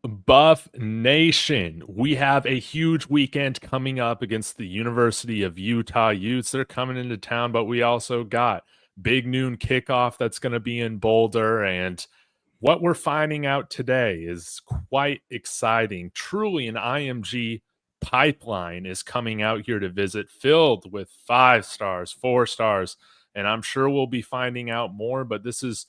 Buff Nation, we have a huge weekend coming up against the University of Utah Utes. They're coming into town, but we also got big noon kickoff that's going to be in Boulder. And what we're finding out today is quite exciting. Truly, an IMG pipeline is coming out here to visit, filled with 5 stars, 4 stars, and I'm sure we'll be finding out more, but this is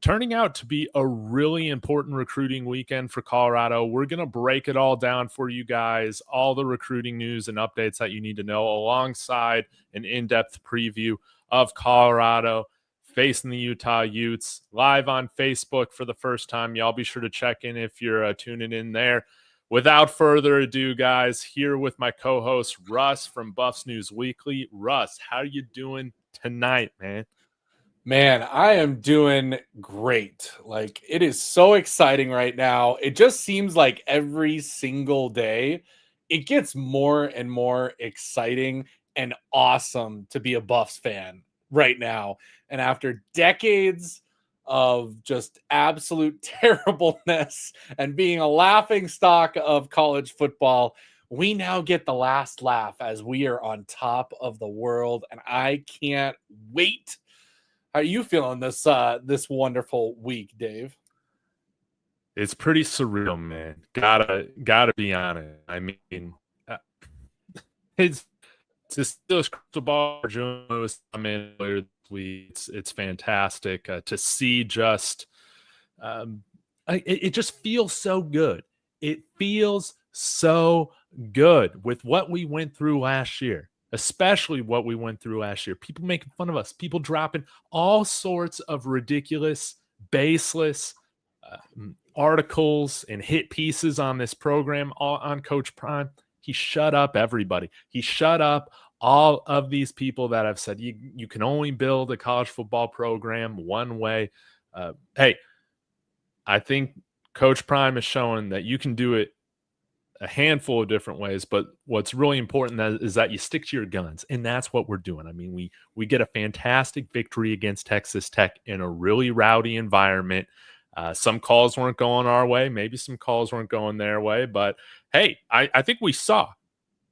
turning out to be a really important recruiting weekend for Colorado. We're going to break it all down for you guys, all the recruiting news and updates that you need to know, alongside an in-depth preview of Colorado facing the Utah Utes, live on Facebook for the first time. Y'all be sure to check in if you're tuning in there. Without further ado, guys, here with my co-host Russ from Buffs News Weekly. Russ, how you doing tonight, man? Man, I am doing great. Like, it is so exciting right now. It just seems like every single day it gets more and more exciting and awesome to be a Buffs fan right now. And after decades of just absolute terribleness and being a laughing stock of college football, we now get the last laugh as we are on top of the world. And I can't wait. How are you feeling this wonderful week, Dave? It's pretty surreal, man. Gotta be honest. I mean, uh, it's just still crystal ball. June was coming later this week. It's fantastic to see. It just feels so good. It feels so good with what we went through last year, especially what we went through last year. People making fun of us, people dropping all sorts of ridiculous, baseless articles and hit pieces on this program, on Coach Prime. He shut up everybody. He shut up all of these people that have said you can only build a college football program one way. Hey, I think Coach Prime is showing that you can do it a handful of different ways, but what's really important is that you stick to your guns, and that's what we're doing. I mean, we get a fantastic victory against Texas Tech in a really rowdy environment. Some calls weren't going our way, maybe some calls weren't going their way, but hey, I think we saw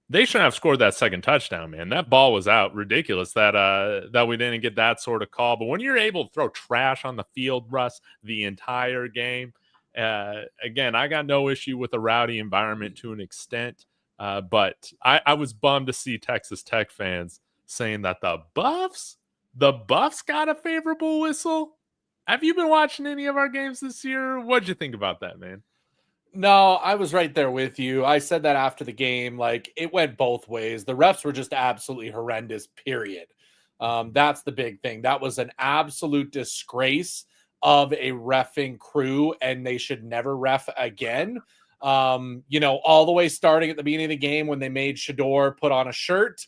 they shouldn't have scored that second touchdown, man. That ball was out. Ridiculous that we didn't get that sort of call. But when you're able to throw trash on the field, Russ, the entire game, again, I got no issue with a rowdy environment to an extent. But I was bummed to see Texas Tech fans saying that the Buffs got a favorable whistle. Have you been watching any of our games this year? What'd you think about that, man? No, I was right there with you. I said that after the game. Like, it went both ways. The refs were just absolutely horrendous, period. That's the big thing. That was an absolute disgrace of a reffing crew, and they should never ref again. All the way starting at the beginning of the game when they made Shador put on a shirt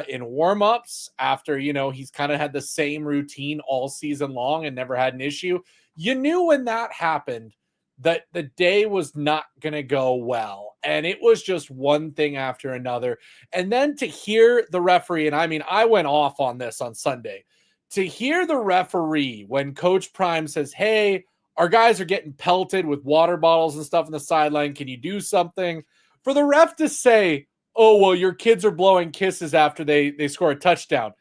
in warmups after, he's kind of had the same routine all season long and never had an issue. You knew when that happened that the day was not going to go well. And it was just one thing after another. And then to hear the referee, and I mean, I went off on this on Sunday, to hear the referee when Coach Prime says, hey, our guys are getting pelted with water bottles and stuff on the sideline. Can you do something? For the ref to say, oh, well, your kids are blowing kisses after they score a touchdown.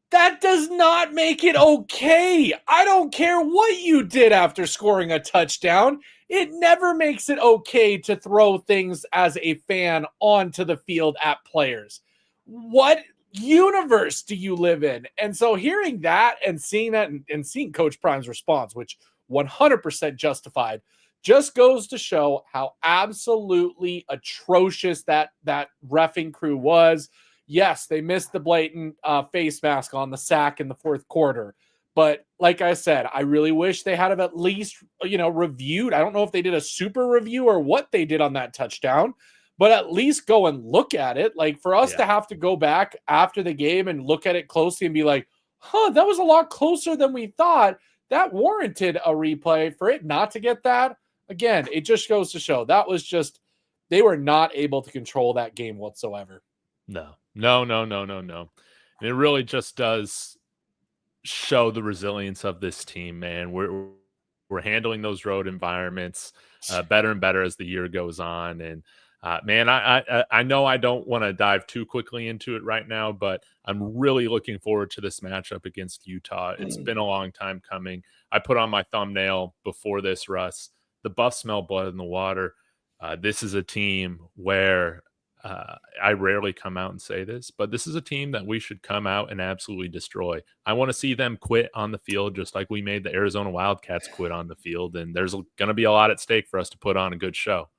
That does not make it okay. I don't care what you did after scoring a touchdown. It never makes it okay to throw things as a fan onto the field at players. What universe do you live in? And so hearing that and seeing that and seeing Coach Prime's response, which 100% justified, just goes to show how absolutely atrocious that reffing crew was. Yes, they missed the blatant face mask on the sack in the fourth quarter. But like I said, I really wish they had at least, reviewed. I don't know if they did a super review or what they did on that touchdown, but at least go and look at it. Like, for us to have to go back after the game and look at it closely and be like, that was a lot closer than we thought. That warranted a replay. For it not to get that, again, it just goes to show that was just, they were not able to control that game whatsoever. No. And it really just does show the resilience of this team, man. We're We're handling those road environments better and better as the year goes on. And man, I know I don't want to dive too quickly into it right now, but I'm really looking forward to this matchup against Utah. It's been a long time coming. I put on my thumbnail before this, Russ. The Buffs smell blood in the water. This is a team where I rarely come out and say this, but this is a team that we should come out and absolutely destroy. I want to see them quit on the field just like we made the Arizona Wildcats quit on the field, and there's going to be a lot at stake for us to put on a good show.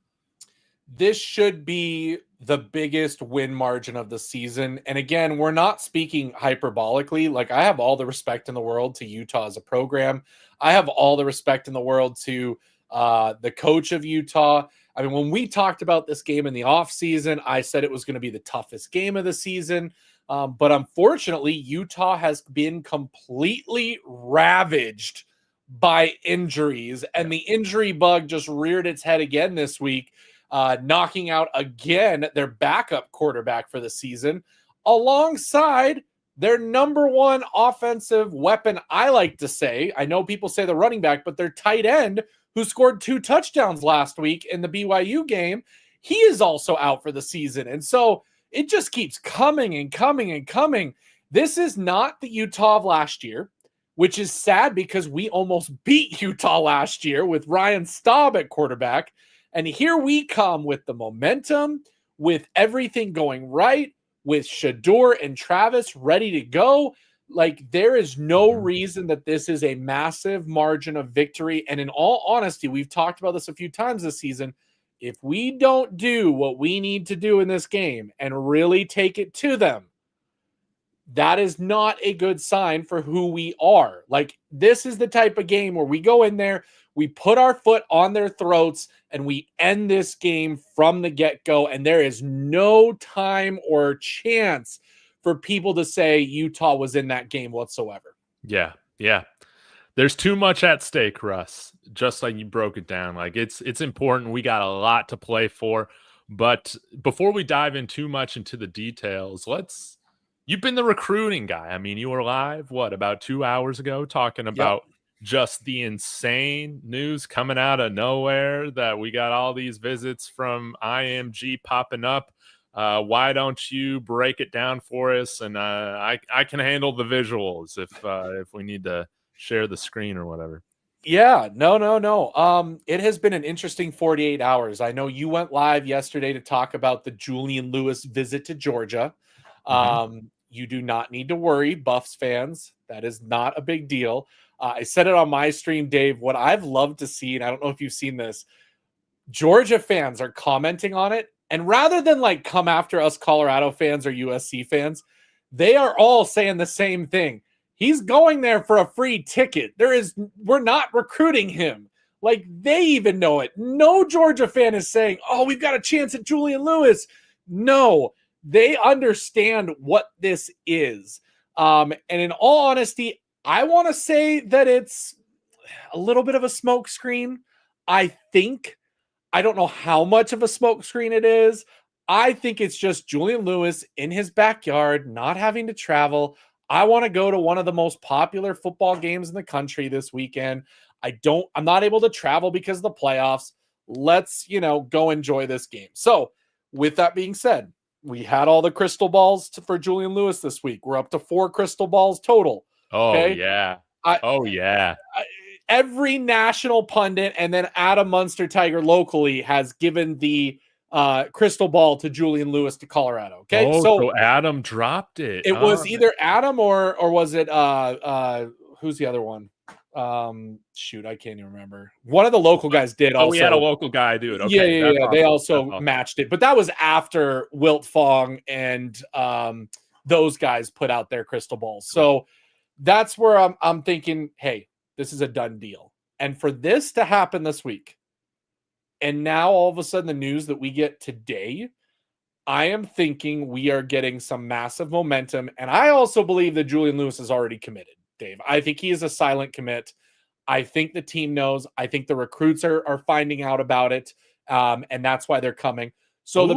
This should be the biggest win margin of the season. And again, we're not speaking hyperbolically. Like, I have all the respect in the world to Utah as a program. I have all the respect in the world to the coach of Utah. I mean, when we talked about this game in the offseason, I said it was going to be the toughest game of the season. But unfortunately, Utah has been completely ravaged by injuries. And the injury bug just reared its head again this week. Knocking out again their backup quarterback for the season, alongside their number one offensive weapon, I like to say. I know people say the running back, but their tight end, who scored 2 touchdowns last week in the BYU game, he is also out for the season. And so it just keeps coming and coming and coming. This is not the Utah of last year, which is sad because we almost beat Utah last year with Ryan Staub at quarterback. And here we come with the momentum, with everything going right, with Shador and Travis ready to go. Like, there is no reason that this is a massive margin of victory. And in all honesty, we've talked about this a few times this season. If we don't do what we need to do in this game and really take it to them, that is not a good sign for who we are. Like, this is the type of game where we go in there, we put our foot on their throats, and we end this game from the get-go. And there is no time or chance for people to say Utah was in that game whatsoever. Yeah. There's too much at stake, Russ. Just like you broke it down. Like, it's important. We got a lot to play for. But before we dive in too much into the details, you've been the recruiting guy. I mean, you were live, about 2 hours ago, talking about just the insane news coming out of nowhere that we got all these visits from IMG popping up. Why don't you break it down for us? And I can handle the visuals if we need to share the screen or whatever. Yeah, no. It has been an interesting 48 hours. I know you went live yesterday to talk about the Julian Lewis visit to Georgia. You do not need to worry, Buffs fans. That is not a big deal. I said it on my stream, Dave. What I've loved to see, and I don't know if you've seen this, Georgia fans are commenting on it. And rather than like come after us Colorado fans or USC fans, they are all saying the same thing. He's going there for a free ticket. We're not recruiting him. Like, they even know it. No Georgia fan is saying, oh, we've got a chance at Julian Lewis. No, they understand what this is. And in all honesty, I want to say that it's a little bit of a smokescreen. I don't know how much of a smokescreen it is. I think it's just Julian Lewis in his backyard, not having to travel. I want to go to one of the most popular football games in the country this weekend. I'm not able to travel because of the playoffs. Let's, go enjoy this game. So with that being said, we had all the crystal balls for Julian Lewis this week. We're up to 4 crystal balls total. Oh, okay? Yeah. Every national pundit and then Adam Munster Tiger locally has given the crystal ball to Julian Lewis to Colorado. Okay. So Adam dropped it. It was either Adam or was it who's the other one? Shoot, I can't even remember. One of the local guys did also. We had a local guy do it. Okay. Yeah. Awesome. They also matched it, but that was after Wilt Fong and those guys put out their crystal balls. So that's where I'm thinking, hey, this is a done deal. And for this to happen this week, and now all of a sudden the news that we get today, I am thinking we are getting some massive momentum. And I also believe that Julian Lewis is already committed, Dave. I think he is a silent commit. I think the team knows. I think the recruits are finding out about it. And that's why they're coming. So the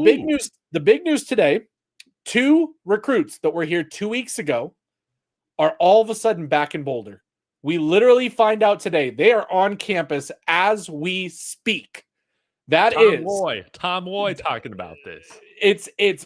big news today, 2 recruits that were here 2 weeks ago are all of a sudden back in Boulder. We literally find out today they are on campus as we speak. Tom Loy talking about this.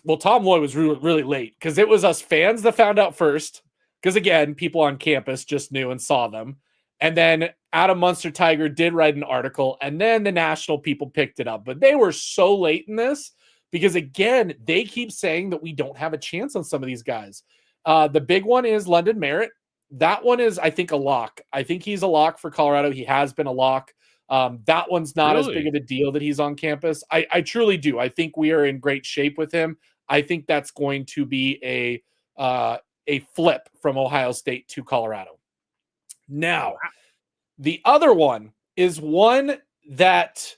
Well, Tom Loy was really late because it was us fans that found out first. Because again, people on campus just knew and saw them. And then Adam Munster Tiger did write an article, and then the national people picked it up. But they were so late in this because, again, they keep saying that we don't have a chance on some of these guys. The big one is London Merritt. That one is, I think, a lock. I think he's a lock for Colorado. He has been a lock. That one's not as big of a deal that he's on campus. I truly do. I think we are in great shape with him. I think that's going to be a flip from Ohio State to Colorado. Now, the other one is one that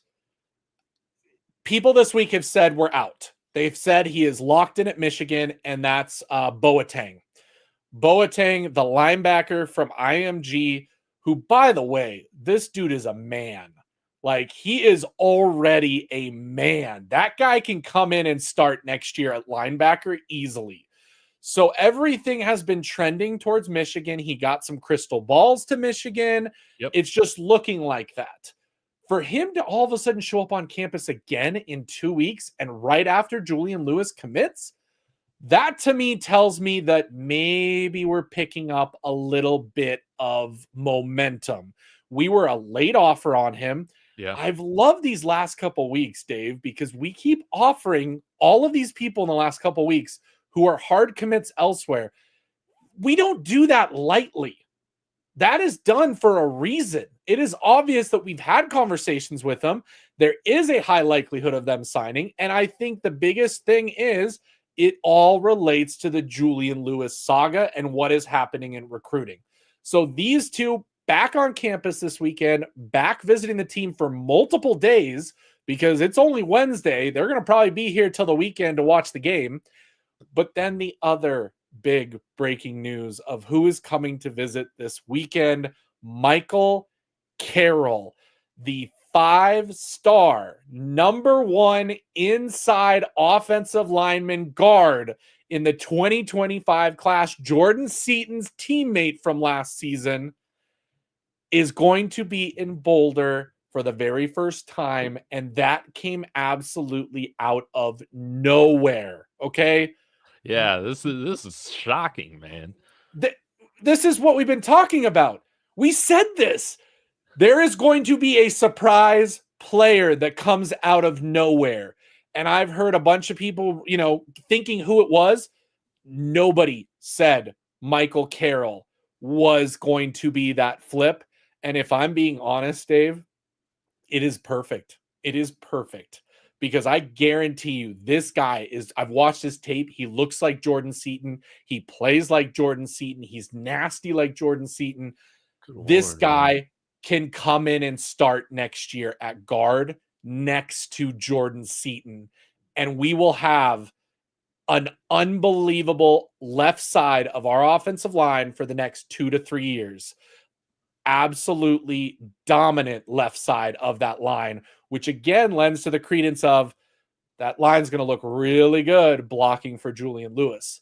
people this week have said we're out. They've said he is locked in at Michigan, and that's Boateng. Boateng, the linebacker from IMG, who, by the way, this dude is a man. Like, he is already a man. That guy can come in and start next year at linebacker easily. So everything has been trending towards Michigan. He got some crystal balls to Michigan. Yep. It's just looking like that. For him to all of a sudden show up on campus again in 2 weeks and right after Julian Lewis commits, that to me tells me that maybe we're picking up a little bit of momentum. We were a late offer on him. Yeah. I've loved these last couple weeks, Dave, because we keep offering all of these people in the last couple weeks who are hard commits elsewhere. We don't do that lightly. That is done for a reason. It is obvious that we've had conversations with them. There is a high likelihood of them signing. And I think the biggest thing is it all relates to the Julian Lewis saga and what is happening in recruiting. So these two back on campus this weekend, back visiting the team for multiple days because it's only Wednesday. They're going to probably be here till the weekend to watch the game. But then the other big breaking news of who is coming to visit this weekend, Michael Carroll, the 5-star number 1 inside offensive lineman guard in the 2025 class, Jordan Seaton's teammate from last season, is going to be in Boulder for the very first time. And that came absolutely out of nowhere. Okay. Yeah, this is shocking, man. This is what we've been talking about. We said this. There is going to be a surprise player that comes out of nowhere. And I've heard a bunch of people, thinking who it was. Nobody said Michael Carroll was going to be that flip. And if I'm being honest, Dave, it is perfect. It is perfect. Because I guarantee you, this guy I've watched his tape. He looks like Jordan Seaton. He plays like Jordan Seaton. He's nasty like Jordan Seaton. This guy can come in and start next year at guard next to Jordan Seaton. And we will have an unbelievable left side of our offensive line for the next 2 to 3 years. Absolutely dominant left side of that line, which again lends to the credence of that line's going to look really good blocking for Julian Lewis.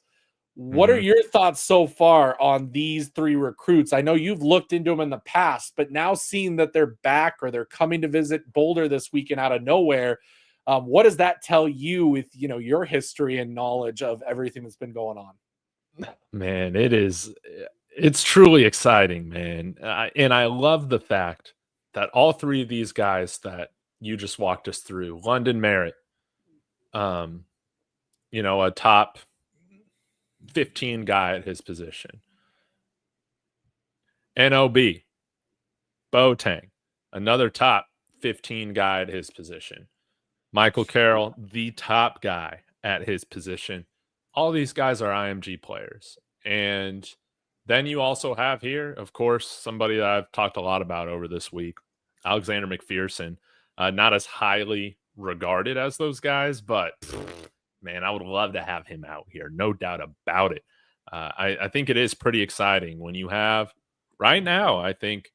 What are your thoughts so far on these 3 recruits? I know you've looked into them in the past, but now seeing that they're back or they're coming to visit Boulder this weekend out of nowhere, what does that tell you with your history and knowledge of everything that's been going on? Man, it's truly exciting, man. And I love the fact that all 3 of these guys that you just walked us through, London Merritt, a top 15 guy at his position. NOB, Boateng, another top 15 guy at his position. Michael Carroll, the top guy at his position. All these guys are IMG players. And then you also have here, of course, somebody that I've talked a lot about over this week, Alexander McPherson. Not as highly regarded as those guys, but man, I would love to have him out here. No doubt about it. I think it is pretty exciting when you have right now, I think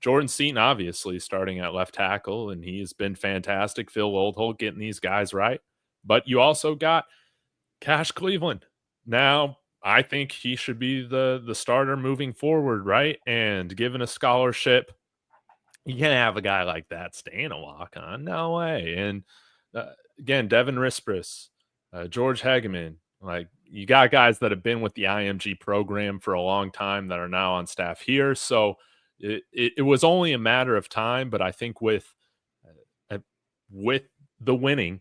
Jordan Seaton, obviously starting at left tackle, and he has been fantastic. Phil Oldholt getting these guys right. But you also got Cash Cleveland now I think he should be the starter moving forward, right? And given a scholarship, you can't have a guy like that staying a walk-on. No way. And again, Devin Rispris, George Hageman, like you got guys that have been with the IMG program for a long time that are now on staff here. So it was only a matter of time. But I think with the winning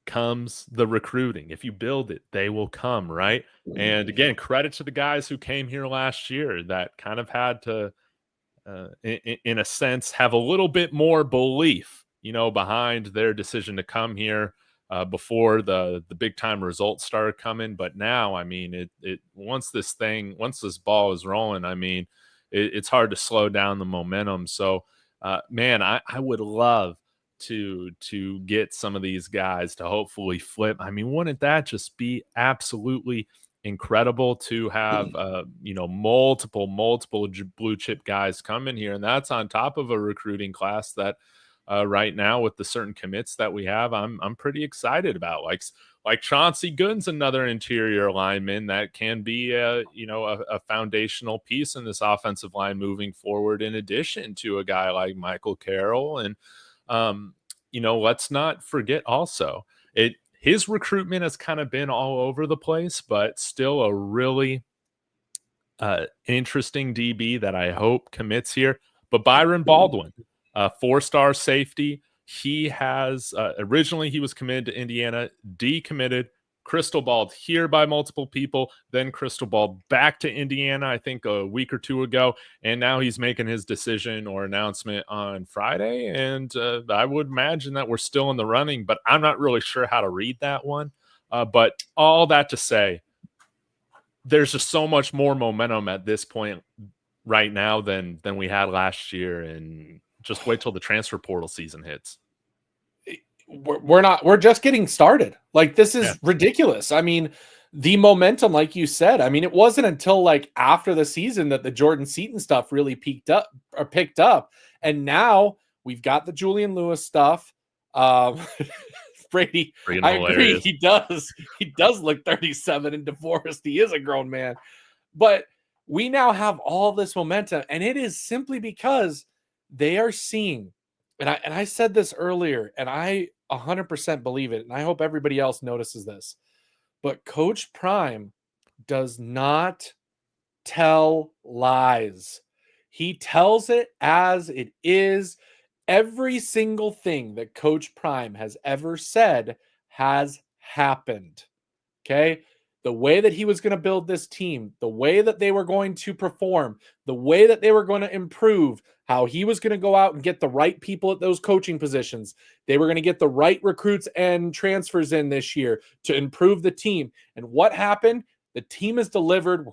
comes the recruiting. If you build it, they will come, right? And again, credit to the guys who came here last year that kind of had to in a sense, have a little bit more belief, behind their decision to come here before the big time results started coming. But now, I mean, once this ball is rolling, I mean, it's hard to slow down the momentum. So, man, I would love to get some of these guys to hopefully flip. I mean, wouldn't that just be absolutely incredible to have multiple blue chip guys come in here, and that's on top of a recruiting class that right now with the certain commits that we have, I'm pretty excited about. Like Chauncey Gooden's another interior lineman that can be a foundational piece in this offensive line moving forward, in addition to a guy like Michael Carroll. And let's not forget also his recruitment has kind of been all over the place, but still a really interesting DB that I hope commits here. But Byron Baldwin, 4-star safety. He has originally he was committed to Indiana, decommitted, crystal balled here by multiple people, then crystal balled back to Indiana, I think a week or two ago. And now he's making his decision or announcement on Friday. And I would imagine that we're still in the running, but I'm not really sure how to read that one. But all that to say, there's just so much more momentum at this point right now than we had last year. And just wait till the transfer portal season hits. We're just getting started. Like, this is ridiculous. I mean, the momentum, like you said, I mean, it wasn't until like after the season that the Jordan Seaton stuff really picked up. And now we've got the Julian Lewis stuff. Brady, I agree. He does look 37 and DeForest. He is a grown man, but we now have all this momentum, and it is simply because they are seeing, and I said this earlier, and I 100% believe it, and I hope everybody else notices this, but Coach Prime does not tell lies. He tells it as it is. Every single thing that Coach Prime has ever said has happened. Okay? The way that he was going to build this team, the way that they were going to perform, the way that they were going to improve, how he was going to go out and get the right people at those coaching positions. They were going to get the right recruits and transfers in this year to improve the team. And what happened? The team has delivered.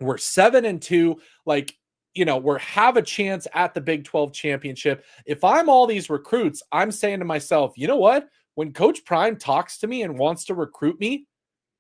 We're 7-2. Like, we have a chance at the Big 12 championship. If I'm all these recruits, I'm saying to myself, you know what? When Coach Prime talks to me and wants to recruit me,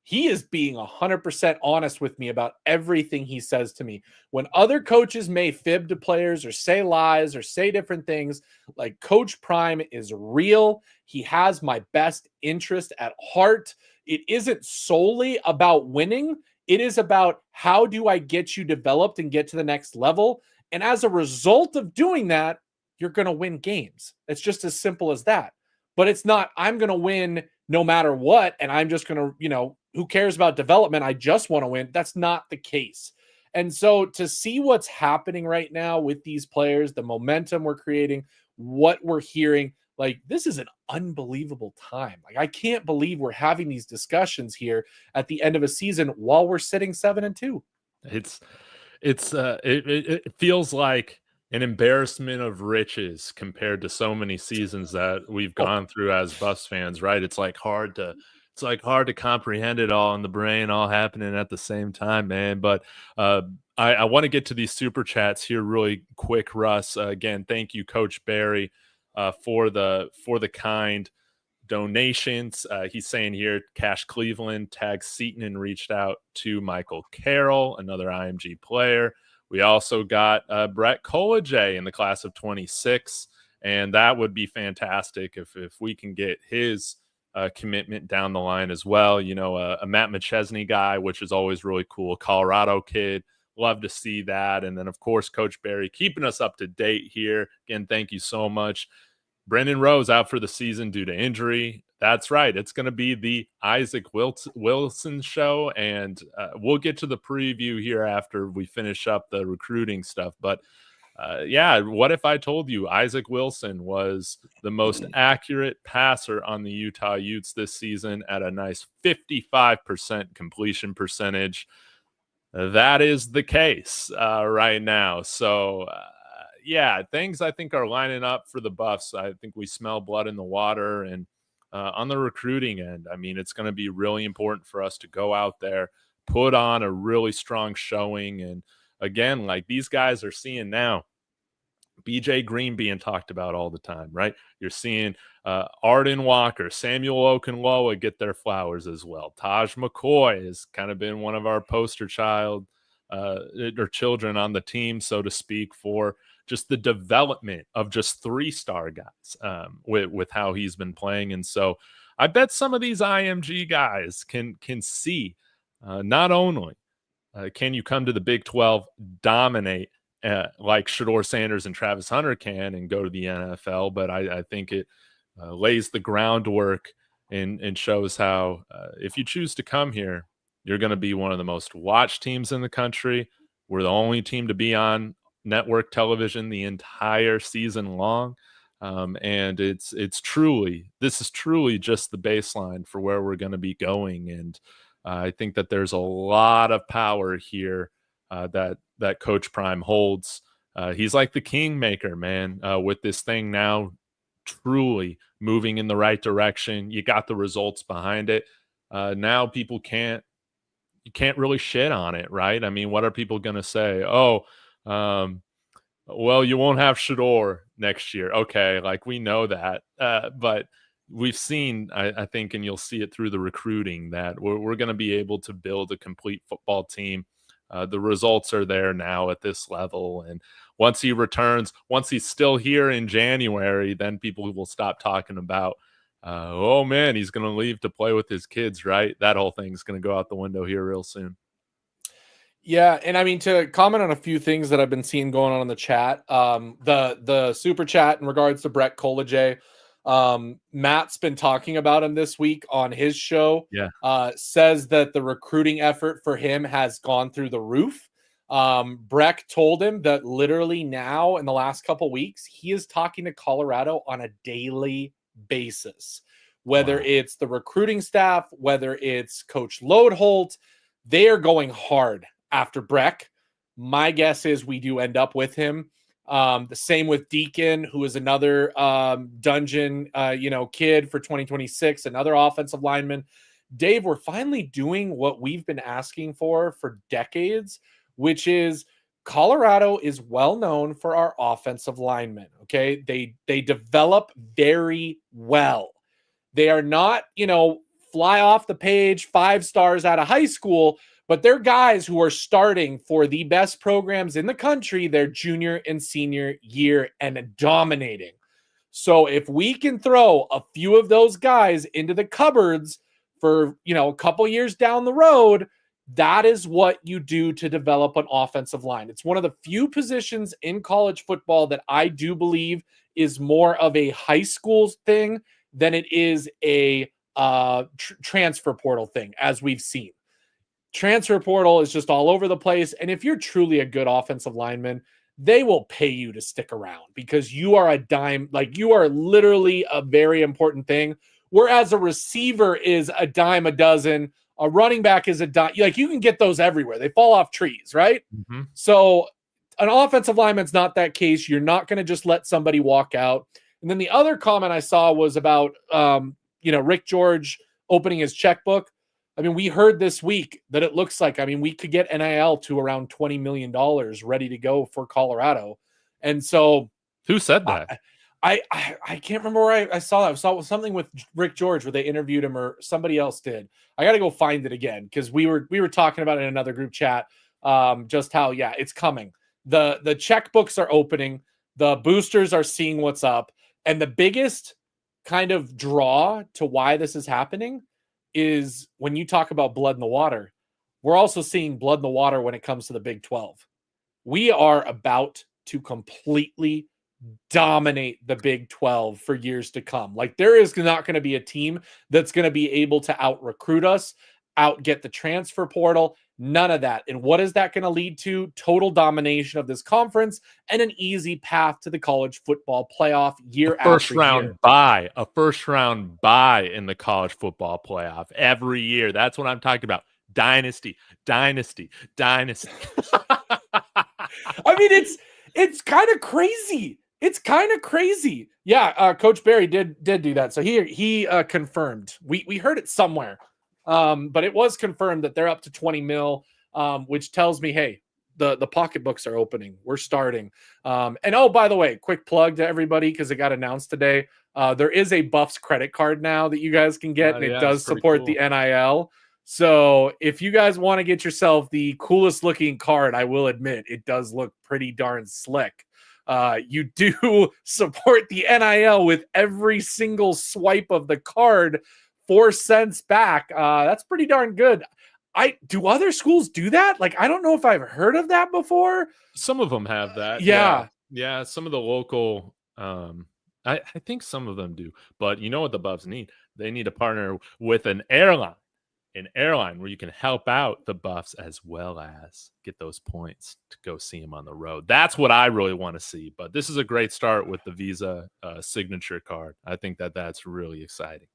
he is being 100% honest with me about everything he says to me. When other coaches may fib to players or say lies or say different things, like Coach Prime is real. He has my best interest at heart. It isn't solely about winning. It is about how do I get you developed and get to the next level. And as a result of doing that, you're going to win games. It's just as simple as that. But it's not, I'm going to win no matter what. And I'm just going to, who cares about development? I just want to win. That's not the case. And so to see what's happening right now with these players, the momentum we're creating, what we're hearing, like, this is an unbelievable time. Like, I can't believe we're having these discussions here at the end of a season while we're sitting 7-2. It feels like an embarrassment of riches compared to so many seasons that we've gone through as Buffs fans, right? It's hard to comprehend it all in the brain, all happening at the same time, man. But I want to get to these super chats here really quick, Russ. Again, thank you, Coach Barry, for the kind donations. He's saying here, Cash Cleveland tagged Seaton and reached out to Michael Carroll, another IMG player. We also got Brett Colajay in the class of 26, and that would be fantastic if we can get his commitment down the line as well. You know, a Matt McChesney guy, which is always really cool. Colorado kid. Love to see that. And then, of course, Coach Barry keeping us up to date here. Again, thank you so much. Brendan Rose out for the season due to injury. That's right. It's going to be the Isaac Wilson show, and we'll get to the preview here after we finish up the recruiting stuff. But yeah, what if I told you Isaac Wilson was the most accurate passer on the Utah Utes this season at a nice 55% completion percentage? That is the case right now. So, yeah, things I think are lining up for the Buffs. I think we smell blood in the water. And on the recruiting end, I mean, it's going to be really important for us to go out there, put on a really strong showing. And again, like these guys are seeing now, BJ Green being talked about all the time, right? You're seeing Arden Walker, Samuel Okunloa get their flowers as well. Taj McCoy has kind of been one of our poster child or children on the team, so to speak, for just the development of just 3-star guys with how he's been playing. And so I bet some of these IMG guys can see not only can you come to the Big 12, dominate, like Shedeur Sanders and Travis Hunter can and go to the NFL, but I think it lays the groundwork and shows how if you choose to come here, you're going to be one of the most watched teams in the country. We're the only team to be on network television the entire season long. And this is truly just the baseline for where we're going to be going. And I think that there's a lot of power here that Coach Prime holds. He's like the kingmaker, man, with this thing now truly moving in the right direction. You got the results behind it. Now you can't really shit on it, right? I mean, what are people going to say? Oh, well, you won't have Shedeur next year. Okay, like we know that. But we've seen, I think, and you'll see it through the recruiting, that we're going to be able to build a complete football team. The results are there now at this level. And once he returns, once he's still here in January, then people will stop talking about, oh, man, he's going to leave to play with his kids, right? That whole thing's going to go out the window here real soon. Yeah, and I mean, to comment on a few things that I've been seeing going on in the chat, the super chat in regards to Brett Koleje, Matt's been talking about him this week on his show. Yeah. Says that the recruiting effort for him has gone through the roof. Breck told him that literally now in the last couple weeks, he is talking to Colorado on a daily basis, whether it's the recruiting staff, whether it's Coach Lodeholt, they are going hard after Breck. My guess is we do end up with him. The same with Deacon, who is another dungeon, kid for 2026, another offensive lineman. Dave, we're finally doing what we've been asking for decades, which is Colorado is well known for our offensive linemen. Okay, they develop very well. They are not, fly off the page 5 stars out of high school, but they're guys who are starting for the best programs in the country their junior and senior year and dominating. So if we can throw a few of those guys into the cupboards for, a couple years down the road, that is what you do to develop an offensive line. It's one of the few positions in college football that I do believe is more of a high school thing than it is a transfer portal thing, as we've seen. Transfer portal is just all over the place. And if you're truly a good offensive lineman, they will pay you to stick around because you are a dime. Like, you are literally a very important thing. Whereas a receiver is a dime a dozen, a running back is a dime. Like, you can get those everywhere. They fall off trees, right? Mm-hmm. So an offensive lineman's not that case. You're not going to just let somebody walk out. And then the other comment I saw was about, Rick George opening his checkbook. I mean, we heard this week that it looks like, we could get NIL to around $20 million ready to go for Colorado. And so who said that? I can't remember where I saw that. I saw something with Rick George where they interviewed him or somebody else did. I got to go find it again because we were talking about it in another group chat. Just how, it's coming. The checkbooks are opening. The boosters are seeing what's up. And the biggest kind of draw to why this is happening is when you talk about blood in the water, we're also seeing blood in the water when it comes to the Big 12. We are about to completely dominate the Big 12 for years to come. Like, there is not going to be a team that's going to be able to out recruit us, out get the transfer portal, none of that. And what is that going to lead to? Total domination of this conference and an easy path to the college football playoff year First after round year. bye, a first round bye in the college football playoff every year. That's what I'm talking about. Dynasty. I mean, it's kind of crazy. It's kind of crazy. Yeah, Coach Barry did do that. So he confirmed. We heard it somewhere. But it was confirmed that they're up to 20 mil, which tells me, hey, the pocketbooks are opening. We're starting. And oh, by the way, quick plug to everybody because it got announced today. There is a Buffs credit card now that you guys can get, and it does support the NIL. So if you guys want to get yourself the coolest looking card, I will admit it does look pretty darn slick. You do support the NIL with every single swipe of the card, 4 cents back. That's pretty darn good. Do other schools do that? Like, I don't know if I've heard of that before. Some of them have that. Yeah. Some of the local, I think some of them do. But you know what the Buffs need? They need to partner with an airline where you can help out the Buffs as well as get those points to go see them on the road. That's what I really want to see. But this is a great start with the Visa signature card. I think that's really exciting.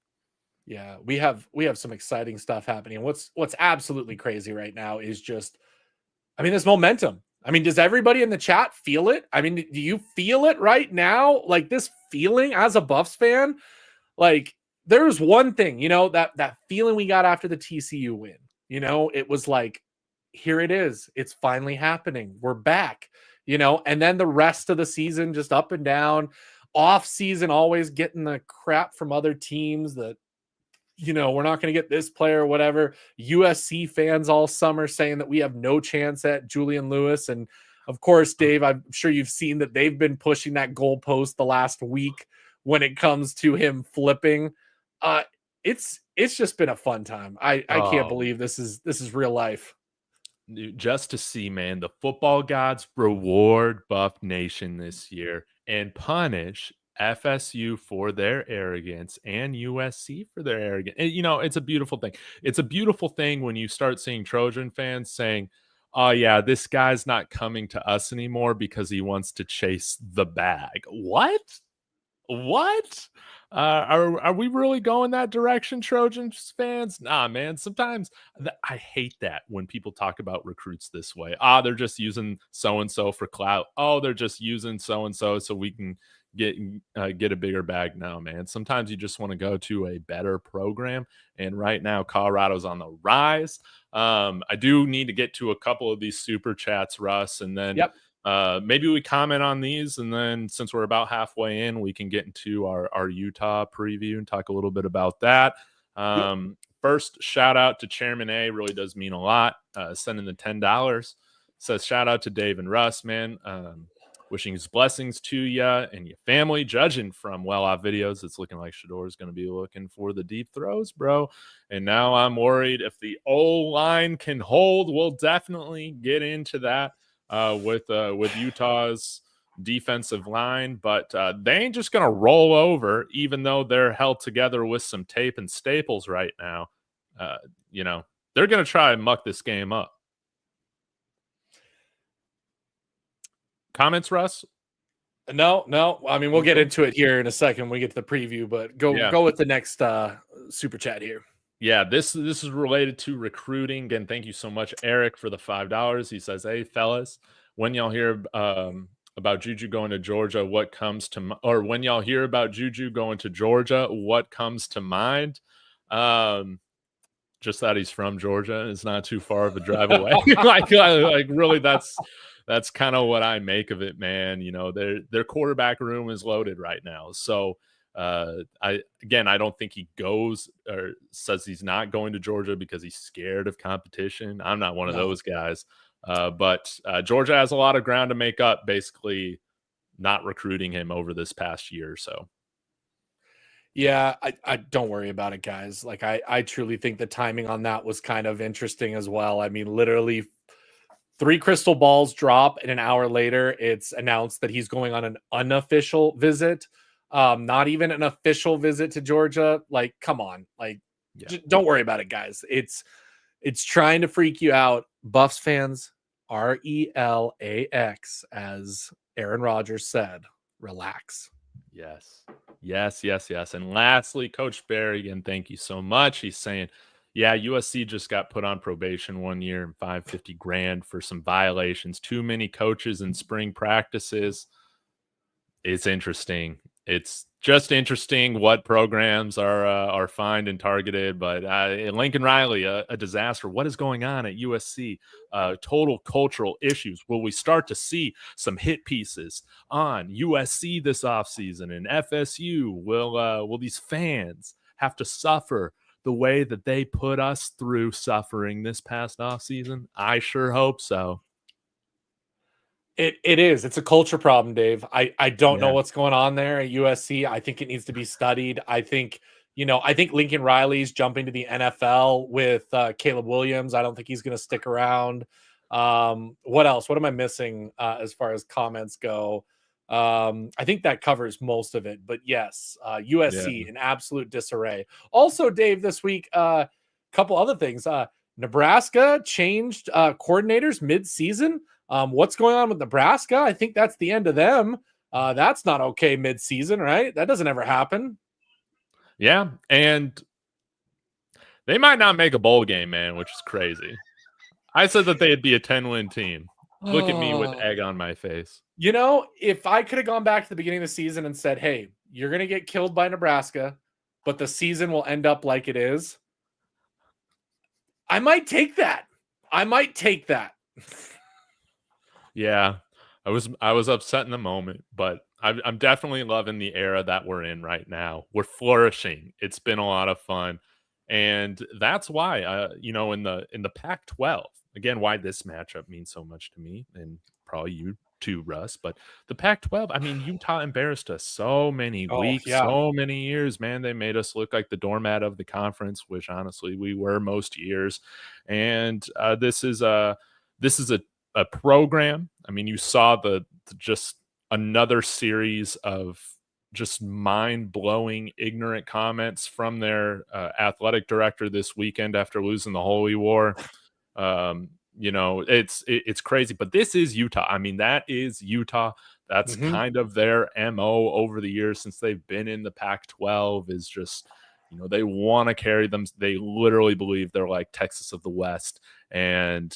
Yeah, we have some exciting stuff happening. What's absolutely crazy right now is just, I mean, this momentum. I mean, does everybody in the chat feel it? I mean, do you feel it right now? Like, this feeling as a Buffs fan, like, there's one thing, that feeling we got after the TCU win, it was like, here it is. It's finally happening. We're back, and then the rest of the season, just up and down, off season, always getting the crap from other teams that, we're not going to get this player or whatever. USC fans all summer saying that we have no chance at Julian Lewis. And of course, Dave, I'm sure you've seen that they've been pushing that goalpost the last week when it comes to him flipping. It's just been a fun time. I can't believe this is real life. Just to see, man, the football gods reward Buff Nation this year and punish FSU for their arrogance and USC for their arrogance. And, it's a beautiful thing. It's a beautiful thing when you start seeing Trojan fans saying, oh yeah, this guy's not coming to us anymore because he wants to chase the bag. What? Are we really going that direction, Trojans fans? Nah, man. Sometimes I hate that when people talk about recruits this way. They're just using so-and-so for clout. Oh, they're just using so-and-so so we can get a bigger bag. No, man. Sometimes you just want to go to a better program. And right now, Colorado's on the rise. I do need to get to a couple of these super chats, Russ, and then maybe we comment on these, and then since we're about halfway in, we can get into our Utah preview and talk a little bit about that. First, shout out to Chairman A. Really does mean a lot. Sending the $10. Says shout out to Dave and Russ, man. Wishing his blessings to you and your family. Judging from well-off videos, it's looking like Shador is going to be looking for the deep throws, bro. And now I'm worried if the O-line can hold. We'll definitely get into that with Utah's defensive line, but they ain't just going to roll over, even though they're held together with some tape and staples right now. They're going to try and muck this game up. Comments, Russ? No. I mean, we'll get into it here in a second when we get to the preview, but go with the next super chat here. Yeah, this is related to recruiting. Again, thank you so much, Eric, for the $5. He says, hey, fellas, when y'all hear about Juju going to Georgia, what comes to or when y'all hear about Juju going to Georgia, what comes to mind? Just that he's from Georgia. It's not too far of a drive away. like really, that's kind of what I make of it, man. Their quarterback room is loaded right now. So I don't think he goes or says he's not going to Georgia because he's scared of competition. I'm not one of those guys. But Georgia has a lot of ground to make up, basically not recruiting him over this past year or so. Yeah, I don't worry about it, guys. Like I truly think the timing on that was kind of interesting as well. I mean, literally 3 crystal balls drop, and an hour later, it's announced that he's going on an unofficial visit. Not even an official visit to Georgia. Like, come on, like, Yeah. don't worry about it, guys. It's trying to freak you out, Buffs fans. RELAX, as Aaron Rodgers said. Relax. Yes. Yes, yes, yes. And lastly, Coach Berrigan, thank you so much. He's saying, yeah, USC just got put on probation 1 year and 550 grand for some violations. Too many coaches in spring practices. It's interesting. It's just interesting what programs are fined and targeted. But Lincoln Riley, a disaster. What is going on at USC? Total cultural issues. Will we start to see some hit pieces on USC this offseason and FSU? Will these fans have to suffer the way that they put us through suffering this past offseason? I sure hope so. It is. It's a culture problem, Dave. I don't know Yeah. what's going on there at USC. I think it needs to be studied. I think Lincoln Riley's jumping to the NFL with Caleb Williams. I don't think he's going to stick around. What else? What am I missing as far as comments go? I think that covers most of it. But yes, USC in absolute disarray. Also, Dave, this week, couple other things. Nebraska changed coordinators mid-season. What's going on with Nebraska? I think that's the end of them. That's not okay mid-season, right? That doesn't ever happen. Yeah, and they might not make a bowl game, man, which is crazy. I said that they'd be a 10-win team. Look at me with egg on my face. You know, if I could have gone back to the beginning of the season and said, hey, you're going to get killed by Nebraska, but the season will end up like it is, I might take that. Yeah, I was upset in the moment, but I'm definitely loving the era that we're in right now. We're flourishing. It's been a lot of fun, and that's why in the Pac-12 again, why this matchup means so much to me, and probably you too, Russ. But the Pac-12, I mean, Utah embarrassed us so many weeks, yeah. so many years. Man, they made us look like the doormat of the conference, which honestly we were most years. And this is a program. I mean, you saw the just another series of just mind-blowing, ignorant comments from their athletic director this weekend after losing the Holy War. It's crazy, but this is Utah. I mean, that is Utah. That's kind of their MO over the years since they've been in the Pac-12 is just, they want to carry them. They literally believe they're like Texas of the West. And,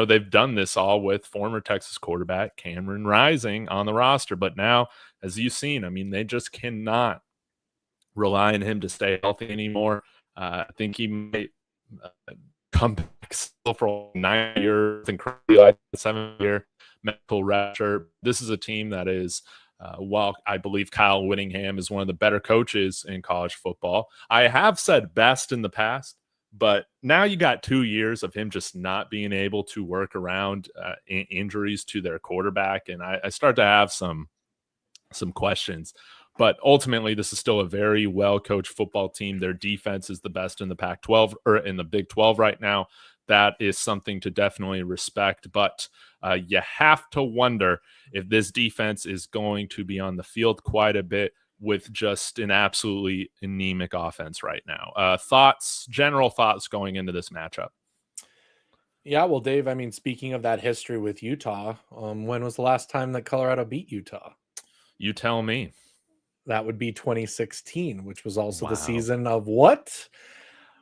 they've done this all with former Texas quarterback Cameron Rising on the roster. But now, as you've seen, I mean, they just cannot rely on him to stay healthy anymore. I think he might come back still for 9 years, incredibly like 7-year medical rapture. This is a team that is, while I believe Kyle Whittingham is one of the better coaches in college football, I have said best in the past. But now you got 2 years of him just not being able to work around injuries to their quarterback. And I start to have some questions. But ultimately, this is still a very well-coached football team. Their defense is the best in the Pac-12 or in the Big 12 right now. That is something to definitely respect. But you have to wonder if this defense is going to be on the field quite a bit with just an absolutely anemic offense right now. General thoughts going into this matchup? Yeah, well, Dave, I mean, speaking of that history with Utah, when was the last time that Colorado beat Utah? You tell me. That would be 2016, which was also the season of what?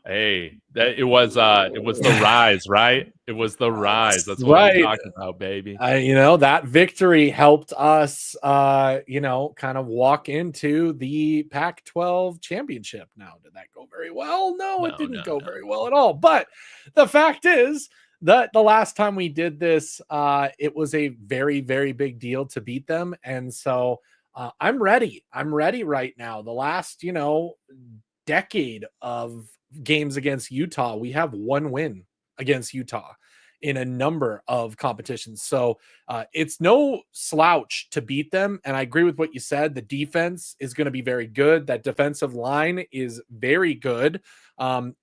Hey, it was the rise, right? It was the rise. That's what I'm talking about, baby. That victory helped us, kind of walk into the Pac-12 championship. Now, did that go very well? No, it didn't go very well at all. But the fact is that the last time we did this, it was a very, very big deal to beat them. And so I'm ready. I'm ready right now. The last, decade of games against Utah, we have one win against Utah. in a number of competitions. So it's no slouch to beat them. And I agree with what you said. The defense is going to be very good. That defensive line is very good.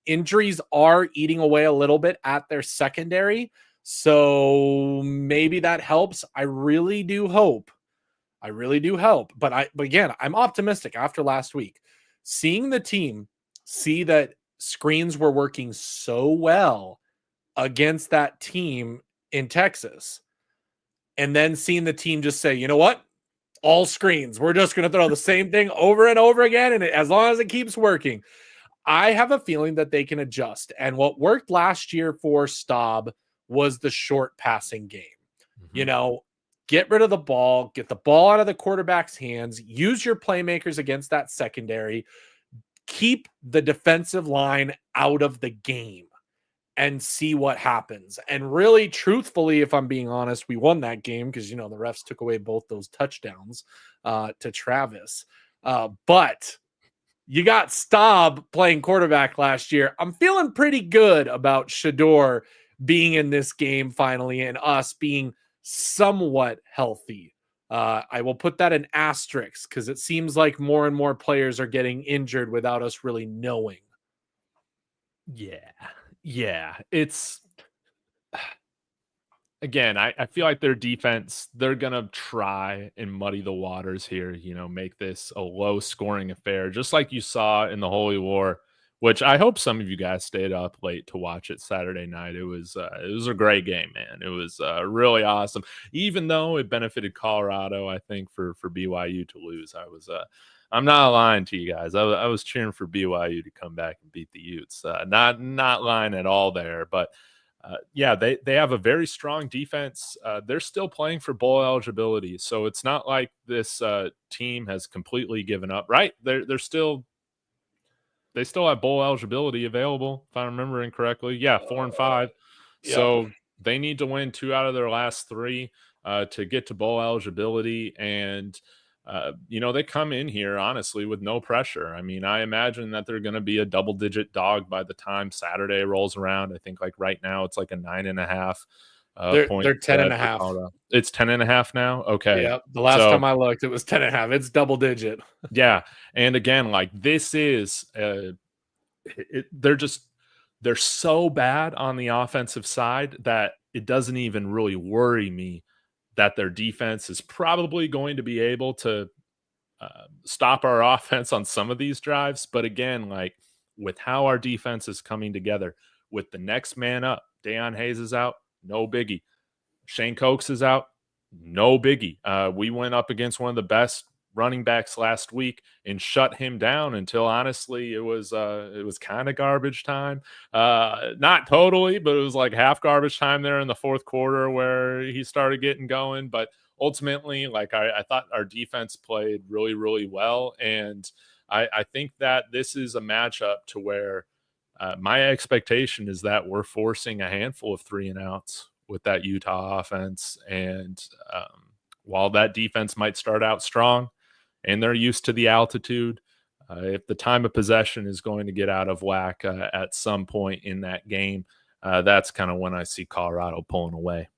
Injuries are eating away a little bit at their secondary. So maybe that helps. I really do hope. But again, I'm optimistic after last week. Seeing the team see that screens were working so well against that team in Texas, and then seeing the team just say, you know what? All screens. We're just going to throw the same thing over and over again. And as long as it keeps working, I have a feeling that they can adjust. And what worked last year for Staub was the short passing game. Mm-hmm. Get rid of the ball, get the ball out of the quarterback's hands, use your playmakers against that secondary, keep the defensive line out of the game and see what happens. And really, truthfully, if I'm being honest, we won that game because, the refs took away both those touchdowns to Travis. But you got Staub playing quarterback last year. I'm feeling pretty good about Shedeur being in this game finally and us being somewhat healthy. I will put that in asterisks because it seems like more and more players are getting injured without us really knowing. Yeah. It's again, I feel like their defense, they're gonna try and muddy the waters here, make this a low scoring affair, just like you saw in the Holy War, which I hope some of you guys stayed up late to watch it Saturday night. It was a great game, man. It was really awesome. Even though it benefited Colorado, I think for BYU to lose, I'm not lying to you guys. I was cheering for BYU to come back and beat the Utes. Not lying at all there, but they have a very strong defense. They're still playing for bowl eligibility, so it's not like this team has completely given up. Right? They still have bowl eligibility available, if I'm remembering correctly. Yeah, 4 and 5. Yep. So they need to win 2 out of their last 3 to get to bowl eligibility. And, they come in here, honestly, with no pressure. I mean, I imagine that they're going to be a double-digit dog by the time Saturday rolls around. I think, right now, it's like a 9.5 point. They're 10.5. It's 10.5 now? Okay. Yeah, the last time I looked, it was 10.5. It's double-digit. Yeah, and again, this is they're so bad on the offensive side that it doesn't even really worry me that their defense is probably going to be able to stop our offense on some of these drives. But again, with how our defense is coming together, with the next man up, Deion Hayes is out, no biggie. Shane Cokes is out, no biggie. We went up against one of the best running backs last week and shut him down until, honestly, it was kind of garbage time. Not totally, but it was like half garbage time there in the fourth quarter where he started getting going. But ultimately, I thought our defense played really, really well. And I think that this is a matchup to where my expectation is that we're forcing a handful of 3-and-outs with that Utah offense. And while that defense might start out strong, and they're used to the altitude, if the time of possession is going to get out of whack at some point in that game, that's kind of when I see Colorado pulling away.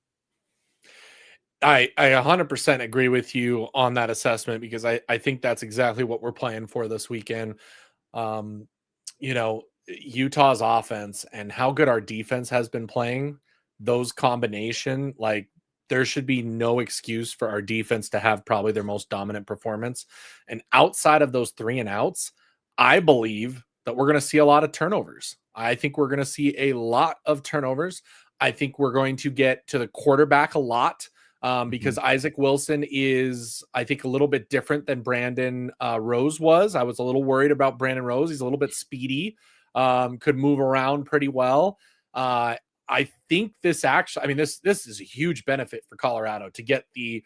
I 100% agree with you on that assessment because I think that's exactly what we're playing for this weekend. Utah's offense and how good our defense has been playing, those combination, there should be no excuse for our defense to have probably their most dominant performance. And outside of those 3-and-outs, I believe that we're going to see a lot of turnovers. I think we're going to see a lot of turnovers. I think we're going to get to the quarterback a lot because Isaac Wilson is, I think, a little bit different than Brandon Rose was. I was a little worried about Brandon Rose. He's a little bit speedy, could move around pretty well. I think this actually, this is a huge benefit for Colorado to get the,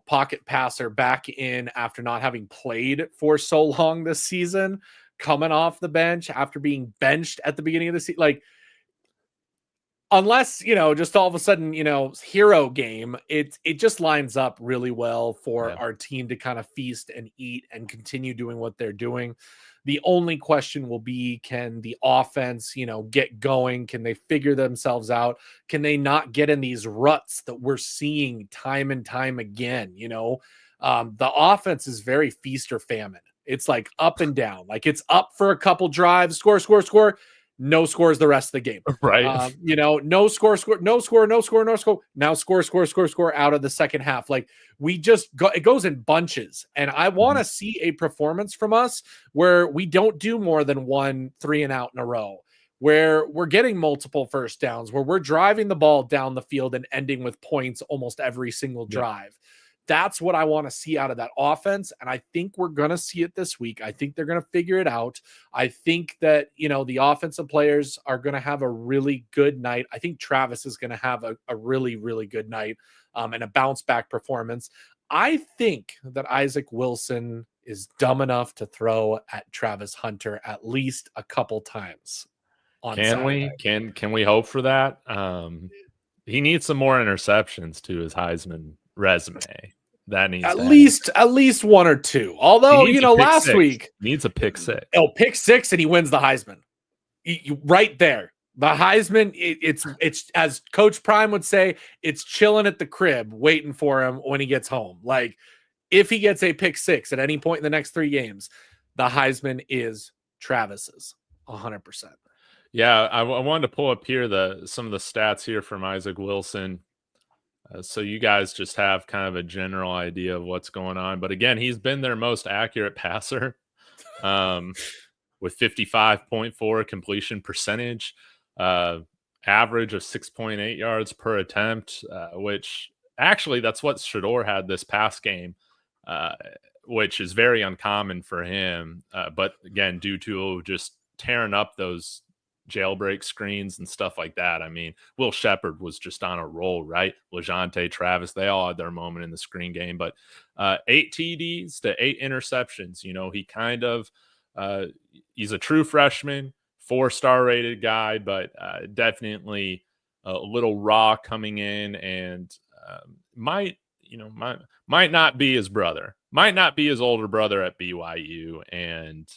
pocket passer back in after not having played for so long this season, coming off the bench after being benched at the beginning of the season. unless, just all of a sudden, hero game, it just lines up really well for our team to kind of feast and eat and continue doing what they're doing. The only question will be, can the offense, get going? Can they figure themselves out? Can they not get in these ruts that we're seeing time and time again? The offense is very feast or famine. It's like up and down. Like it's up for a couple drives, score, no scores the rest of the game. Right. No score. Now score out of the second half. Like we just go, it goes in bunches. And I want to see a performance from us where we don't do more than 1 3 and out in a row, where we're getting multiple first downs, where we're driving the ball down the field and ending with points almost every single drive. That's what I want to see out of that offense. And I think we're going to see it this week. I think they're going to figure it out. I think that, the offensive players are going to have a really good night. I think Travis is going to have a really, really good night and a bounce back performance. I think that Isaac Wilson is dumb enough to throw at Travis Hunter at least a couple times on Saturday. Can we hope for that? He needs some more interceptions to his Heisman resume. That needs at least 1 or 2. Although, last week needs a pick 6. Oh, pick 6 and he wins the Heisman. Right there. The Heisman, it's as Coach Prime would say, it's chilling at the crib waiting for him when he gets home. Like if he gets a pick 6 at any point in the next 3 games, the Heisman is Travis's 100%. Yeah, I wanted to pull up here some of the stats here from Isaac Wilson. So you guys just have kind of a general idea of what's going on. But again, he's been their most accurate passer with 55.4 completion percentage, average of 6.8 yards per attempt, which actually that's what Shedeur had this past game, which is very uncommon for him. But again, due to just tearing up those jailbreak screens and stuff like that. I mean, Will Shepherd was just on a roll, right? LeJontay, Travis, they all had their moment in the screen game, but 8 TDs to 8 interceptions. He kind of, he's a true freshman, 4-star rated guy, but definitely a little raw coming in and might not be his brother, might not be his older brother at BYU, and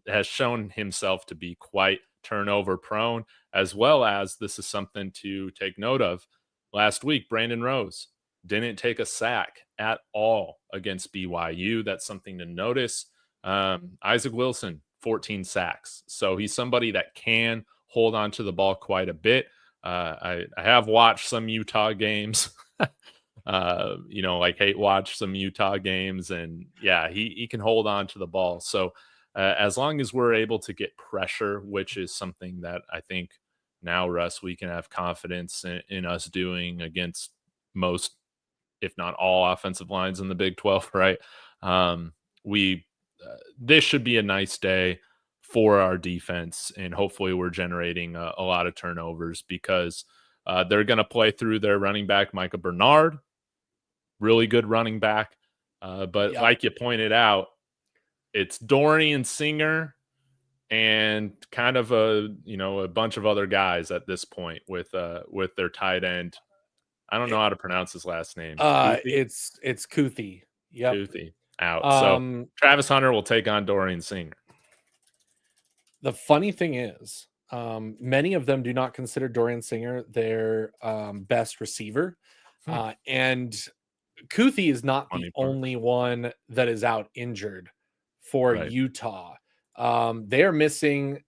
has shown himself to be quite turnover prone, as well as this is something to take note of. Last week, Brandon Rose didn't take a sack at all against BYU. That's something to notice. Isaac Wilson, 14 sacks. So he's somebody that can hold on to the ball quite a bit. I have watched some Utah games, watch some Utah games, and yeah, he can hold on to the ball. So as long as we're able to get pressure, which is something that I think now, Russ, we can have confidence in us doing against most, if not all, offensive lines in the Big 12, right? This should be a nice day for our defense, and hopefully we're generating a lot of turnovers because they're going to play through their running back, Micah Bernard, really good running back. But like you pointed out, it's Dorian Singer and kind of a bunch of other guys at this point with their tight end. I don't know how to pronounce his last name. It's Kuthi. Yep. Kuthi out. So Travis Hunter will take on Dorian Singer. The funny thing is, many of them do not consider Dorian Singer their best receiver. And Kuthi is not the only one that is out injured for Utah. They are missing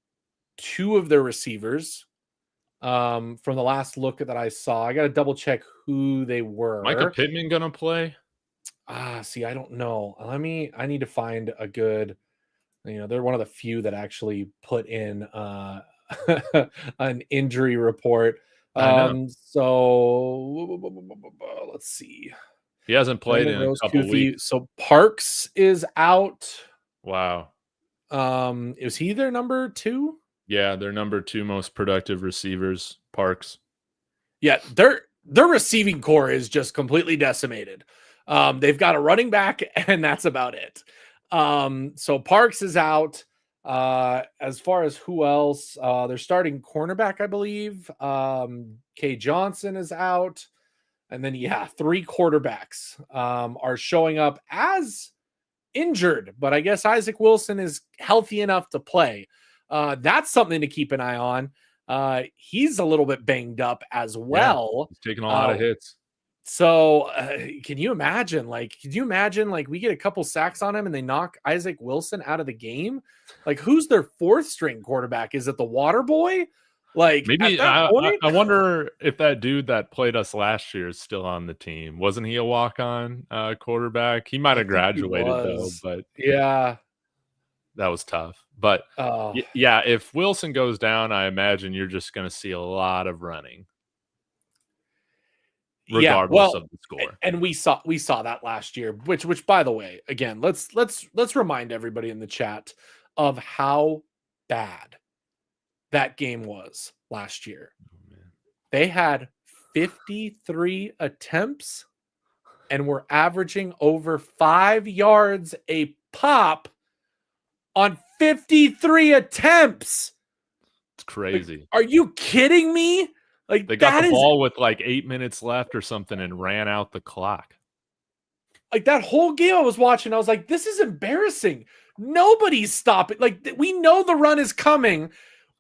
2 of their receivers from the last look that I saw. I got to double check who they were. Micah Pittman going to play? See, I don't know. I need to find a good, they're one of the few that actually put in an injury report. So let's see. He hasn't played in a couple weeks. So Parks is out. Wow. Is he their number 2? Yeah, their number 2 most productive receivers, Parks. Yeah, their receiving core is just completely decimated. They've got a running back, and that's about it. So Parks is out. As far as who else, they're starting cornerback, I believe. Kay Johnson is out. And then, yeah, 3 quarterbacks are showing up as injured, but I guess Isaac Wilson is healthy enough to play. That's something to keep an eye on. He's a little bit banged up as Yeah, well. he's taking a lot of hits. So can you imagine? Like, we get a couple sacks on him and they knock Isaac Wilson out of the game? Like, who's their 4th string quarterback? Is it the water boy? Like, Maybe at that point, I wonder if that dude that played us last year is still on the team. Wasn't he a walk-on quarterback? He might I have think he graduated though, was. but Yeah. that was tough. But Oh, yeah, if Wilson goes down, I imagine you're just going to see a lot of running, yeah. regardless Well, of the score. and we saw that last year. Which, by the way, again, let's remind everybody in the chat of how bad that game was last year. Oh, man. They had 53 attempts and were averaging over 5 yards a pop on 53 attempts. It's crazy. Like, are you kidding me? Like, They got the ball with like 8 minutes left or something and ran out the clock. Like, that whole game I was watching, I was like, this is embarrassing. Nobody's stopping. Like, we know the run is coming.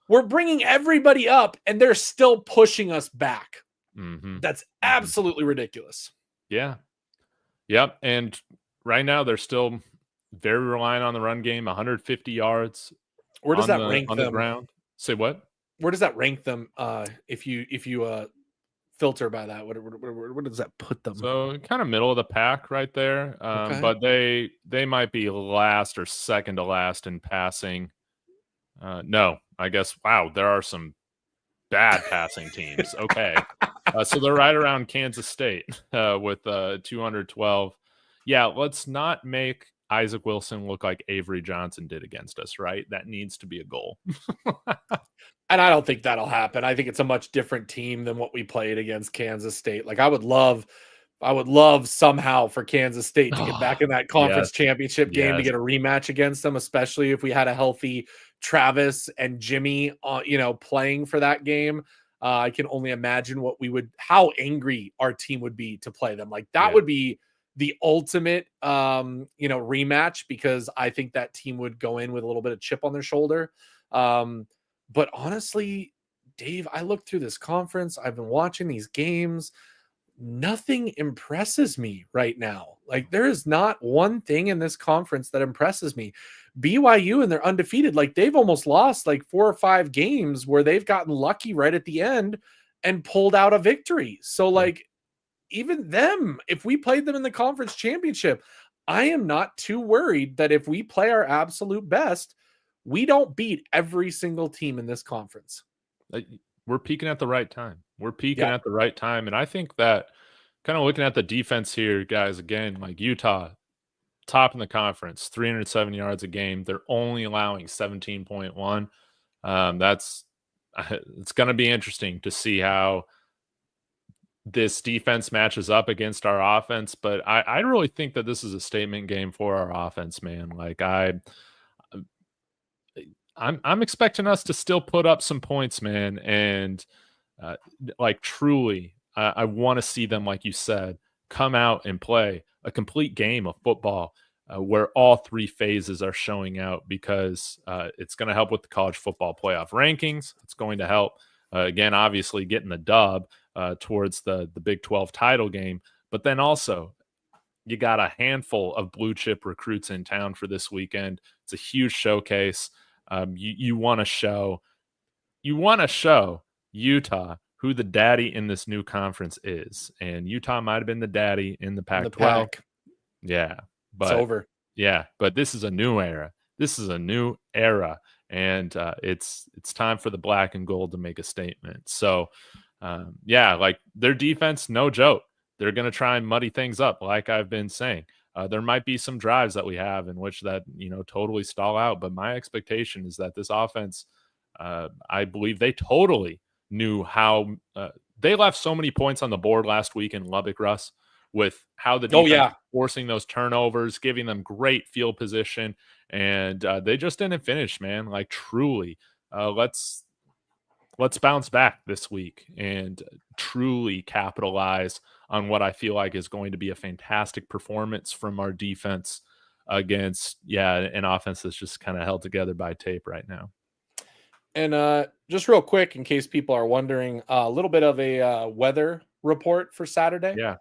We're bringing everybody up, and they're still pushing us back. Mm-hmm. That's absolutely ridiculous. Yeah. Yep. And right now, they're still very reliant on the run game, 150 yards. Where does that rank on them? The ground? Say what? Where does that rank them if you filter by that? Where does that put them? So kind of middle of the pack right there. Okay. But they might be last or second to last in passing. No, I guess, wow, there are some bad passing teams. Okay. So they're right around Kansas State with 212. Yeah, let's not make Isaac Wilson look like Avery Johnson did against us, right? That needs to be a goal. And I don't think that'll happen. I think it's a much different team than what we played against Kansas State. Like, I would love somehow for Kansas State to get back in that conference championship game to get a rematch against them, especially if we had a healthy Travis and Jimmy, playing for that game. I can only imagine how angry our team would be to play them. Like, that would be the ultimate, rematch, because I think that team would go in with a little bit of chip on their shoulder. But honestly, Dave, I looked through this conference. I've been watching these games. Nothing impresses me right now. Like, there is not one thing in this conference that impresses me. BYU, and they're undefeated. Like, they've almost lost like 4 or 5 games where they've gotten lucky right at the end and pulled out a victory. So, like, even them, if we played them in the conference championship, I am not too worried that if we play our absolute best, we don't beat every single team in this conference. We're peaking at the right time. At the right time. And I think that, kind of looking at the defense here, guys, again, like Utah, top in the conference, 307 yards a game. They're only allowing 17.1. It's going to be interesting to see how this defense matches up against our offense. But I really think that this is a statement game for our offense, man. Like, I'm expecting us to still put up some points, man. And like, truly, I want to see them, like you said, come out and play a complete game of football where all 3 phases are showing out, because it's going to help with the college football playoff rankings. It's going to help, again, obviously getting the dub towards the Big 12 title game. But then also, you got a handful of blue chip recruits in town for this weekend. It's a huge showcase. You want to show Utah who the daddy in this new conference is, and Utah might have been the daddy in the Pac-12. Yeah, but it's over. Yeah, but this is a new era. And it's time for the black and gold to make a statement. So, like, their defense, no joke. They're going to try and muddy things up, like I've been saying. There might be some drives that we have in which that, totally stall out. But my expectation is that this offense, I believe they totally knew how they left so many points on the board last week in Lubbock, Russ. with how the Oh, defense yeah. is forcing those turnovers, giving them great field position, and they just didn't finish, man. Like, truly, let's bounce back this week and truly capitalize on what I feel like is going to be a fantastic performance from our defense against, an offense that's just kind of held together by tape right now. And just real quick, in case people are wondering, a little bit of a weather report for Saturday. Yeah.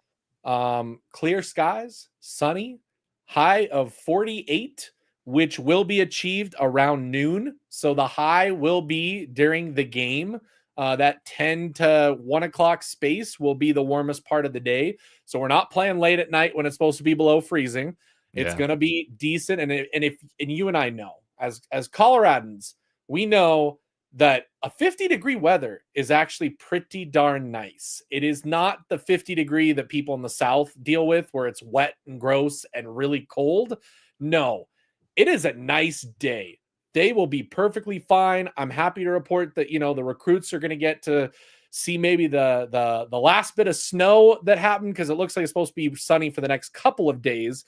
Clear skies, sunny, high of 48, which will be achieved around noon. So the high will be during the game. That 10 to 1 o'clock space will be the warmest part of the day. So we're not playing late at night when it's supposed to be below freezing. It's going to be decent. And you and I know, as Coloradans, we know that a 50-degree weather is actually pretty darn nice. It is not the 50-degree that people in the South deal with, where it's wet and gross and really cold. No, it is a nice day. They will be perfectly fine. I'm happy to report that, the recruits are going to get to see maybe the last bit of snow that happened, because it looks like it's supposed to be sunny for the next couple of days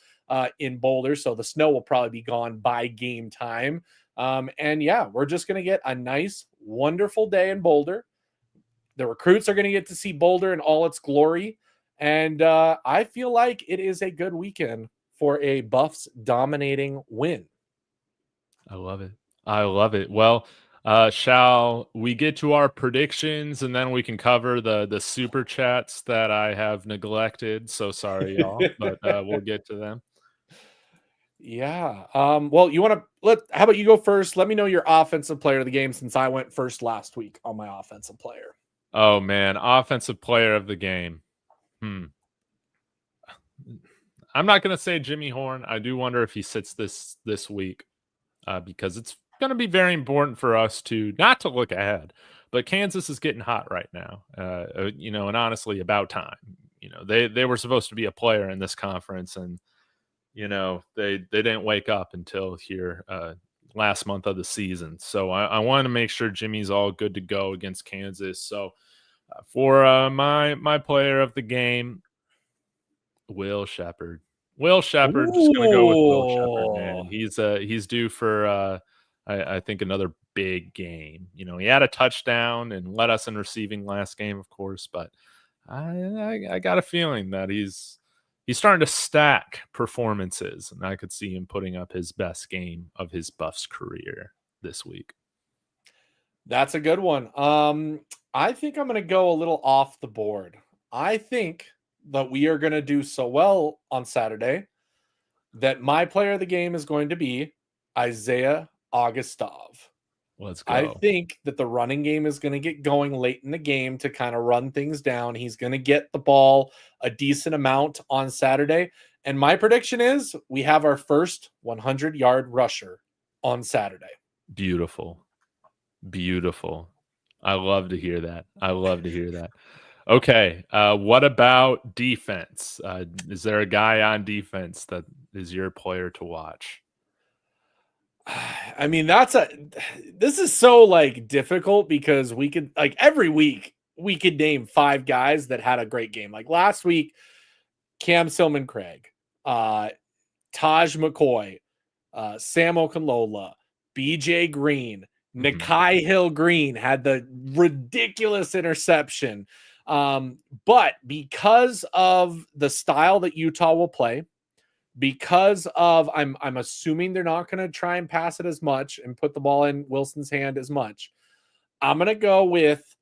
in Boulder. So the snow will probably be gone by game time. And yeah, we're just going to get a nice, wonderful day in Boulder. The recruits are going to get to see Boulder in all its glory. And I feel like it is a good weekend for a Buffs dominating win. I love it. I love it. Well, shall we get to our predictions, and then we can cover the super chats that I have neglected? So sorry, y'all, but we'll get to them. Yeah. Well, how about you go first? Let me know your offensive player of the game, since I went first last week on my offensive player. Oh man, offensive player of the game. I'm not going to say Jimmy Horn. I do wonder if he sits this week, because it's going to be very important for us to not to look ahead. But Kansas is getting hot right now, and honestly, about time. They were supposed to be a player in this conference, and they didn't wake up until here last month of the season. So I want to make sure Jimmy's all good to go against Kansas. So for my player of the game, Will Shepherd. Will Shepherd, just gonna go with Will Shepherd, man. He's due for I think another big game. He had a touchdown and led us in receiving last game, of course, but I got a feeling that he's starting to stack performances, and I could see him putting up his best game of his Buffs career this week. That's a good one. I think I'm going to go a little off the board. I think that we are going to do so well on Saturday that my player of the game is going to be Isaiah Augustov. Let's go. I think that the running game is going to get going late in the game to kind of run things down. He's going to get the ball a decent amount on Saturday. And my prediction is we have our first 100-yard rusher on Saturday. Beautiful. I love to hear that. Okay. What about defense? Is there a guy on defense that is your player to watch? I mean, this is so difficult, because we could every week we could name 5 guys that had a great game. Like last week, Cam Silman Craig, Taj McCoy, Sam Okunlola, BJ Green, Nikai Hill Green had the ridiculous interception. But because of the style that Utah will play, because of I'm assuming they're not going to try and pass it as much and put the ball in Wilson's hand as much, I'm going to go with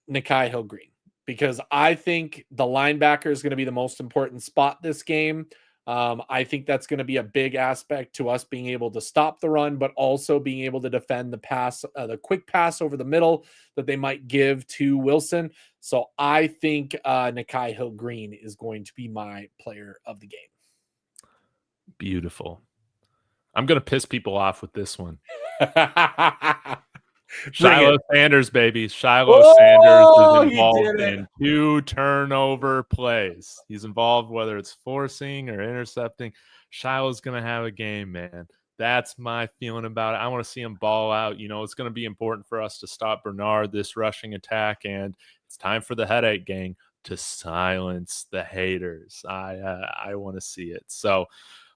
Nikai Hill Green, because I think the linebacker is going to be the most important spot this game. I think that's going to be a big aspect to us being able to stop the run, but also being able to defend the pass, the quick pass over the middle that they might give to Wilson. So I think Nikai Hill Green is going to be my player of the game. Beautiful. I'm going to piss people off with this one. Shiloh Sanders, baby. Shiloh Sanders is involved in 2 turnover plays. He's involved, whether it's forcing or intercepting. Shiloh's going to have a game, man. That's my feeling about it. I want to see him ball out. It's going to be important for us to stop Bernard, this rushing attack, and it's time for the headache, gang. to silence the haters. I want to see it. So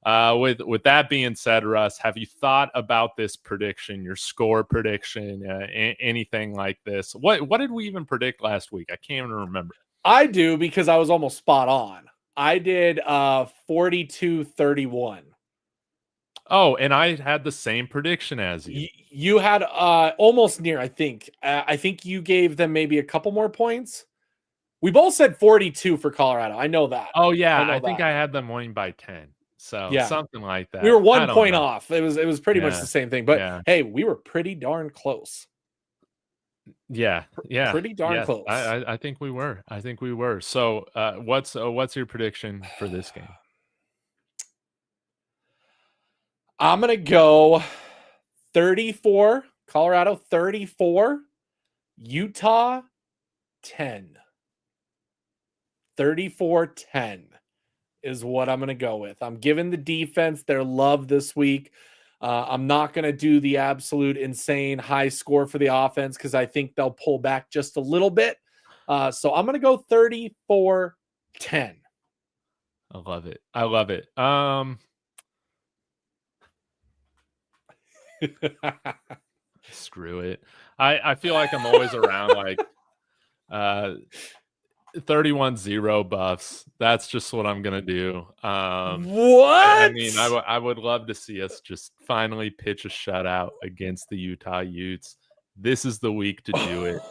with that being said, Russ, have you thought about this prediction, your score prediction, anything like this? What did we even predict last week? I can't even remember. I do, because I was almost spot on. I did 42-31. Oh, and I had the same prediction as you. You had almost near, I think. I think you gave them maybe a couple more points. We both said 42 for Colorado. I know that. Oh yeah, I think I had them winning by 10. So yeah, something like that. We were 1 point off. It was pretty much the same thing. But yeah. Hey, we were pretty darn close. Yeah. Pretty darn close. I think we were. So what's your prediction for this game? I'm gonna go 34, Colorado 34, Utah 10. 34-10 is what I'm going to go with. I'm giving the defense their love this week. I'm not going to do the absolute insane high score for the offense, because I think they'll pull back just a little bit. So I'm going to go 34-10. I love it. Screw it. I feel like I'm always around like 31-0 Buffs. That's just what I'm gonna do. What? I mean, I would love to see us just finally pitch a shutout against the Utah Utes. This is the week to do it.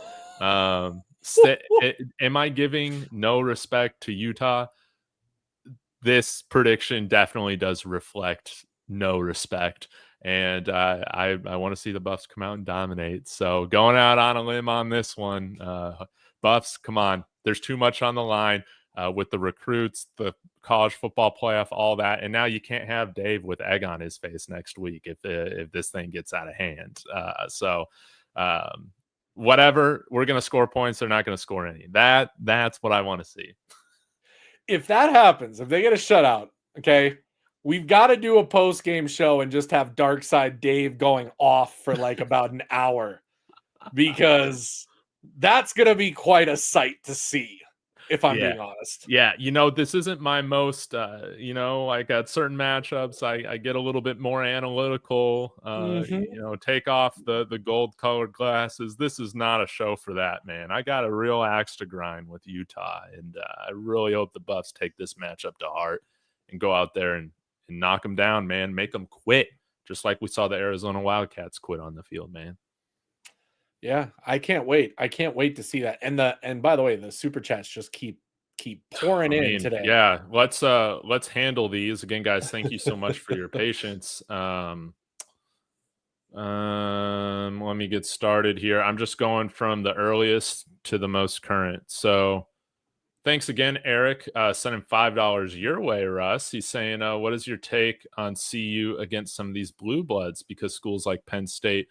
Am I giving no respect to Utah? This prediction definitely does reflect no respect. And I want to see the Buffs come out and dominate. So going out on a limb on this one, Buffs, come on. There's too much on the line with the recruits, the college football playoff, all that. And now you can't have Dave with egg on his face next week if this thing gets out of hand. Whatever, we're going to score points. They're not going to score any. That's what I want to see. If that happens, if they get a shutout, okay, we've got to do a post-game show and just have Dark Side Dave going off for like about an hour, because that's going to be quite a sight to see, if I'm being honest. Yeah, this isn't my most, like at certain matchups, I get a little bit more analytical, take off the gold-colored glasses. This is not a show for that, man. I got a real axe to grind with Utah, and I really hope the Buffs take this matchup to heart and go out there and knock them down, man. Make them quit, just like we saw the Arizona Wildcats quit on the field, man. Yeah, I can't wait. I can't wait to see that. And by the way, the super chats just keep pouring in today. Yeah, let's handle these again, guys. Thank you so much for your patience. Let me get started here. I'm just going from the earliest to the most current. So thanks again, Eric. Sending $5 your way, Russ. He's saying, what is your take on CU against some of these blue bloods? Because schools like Penn State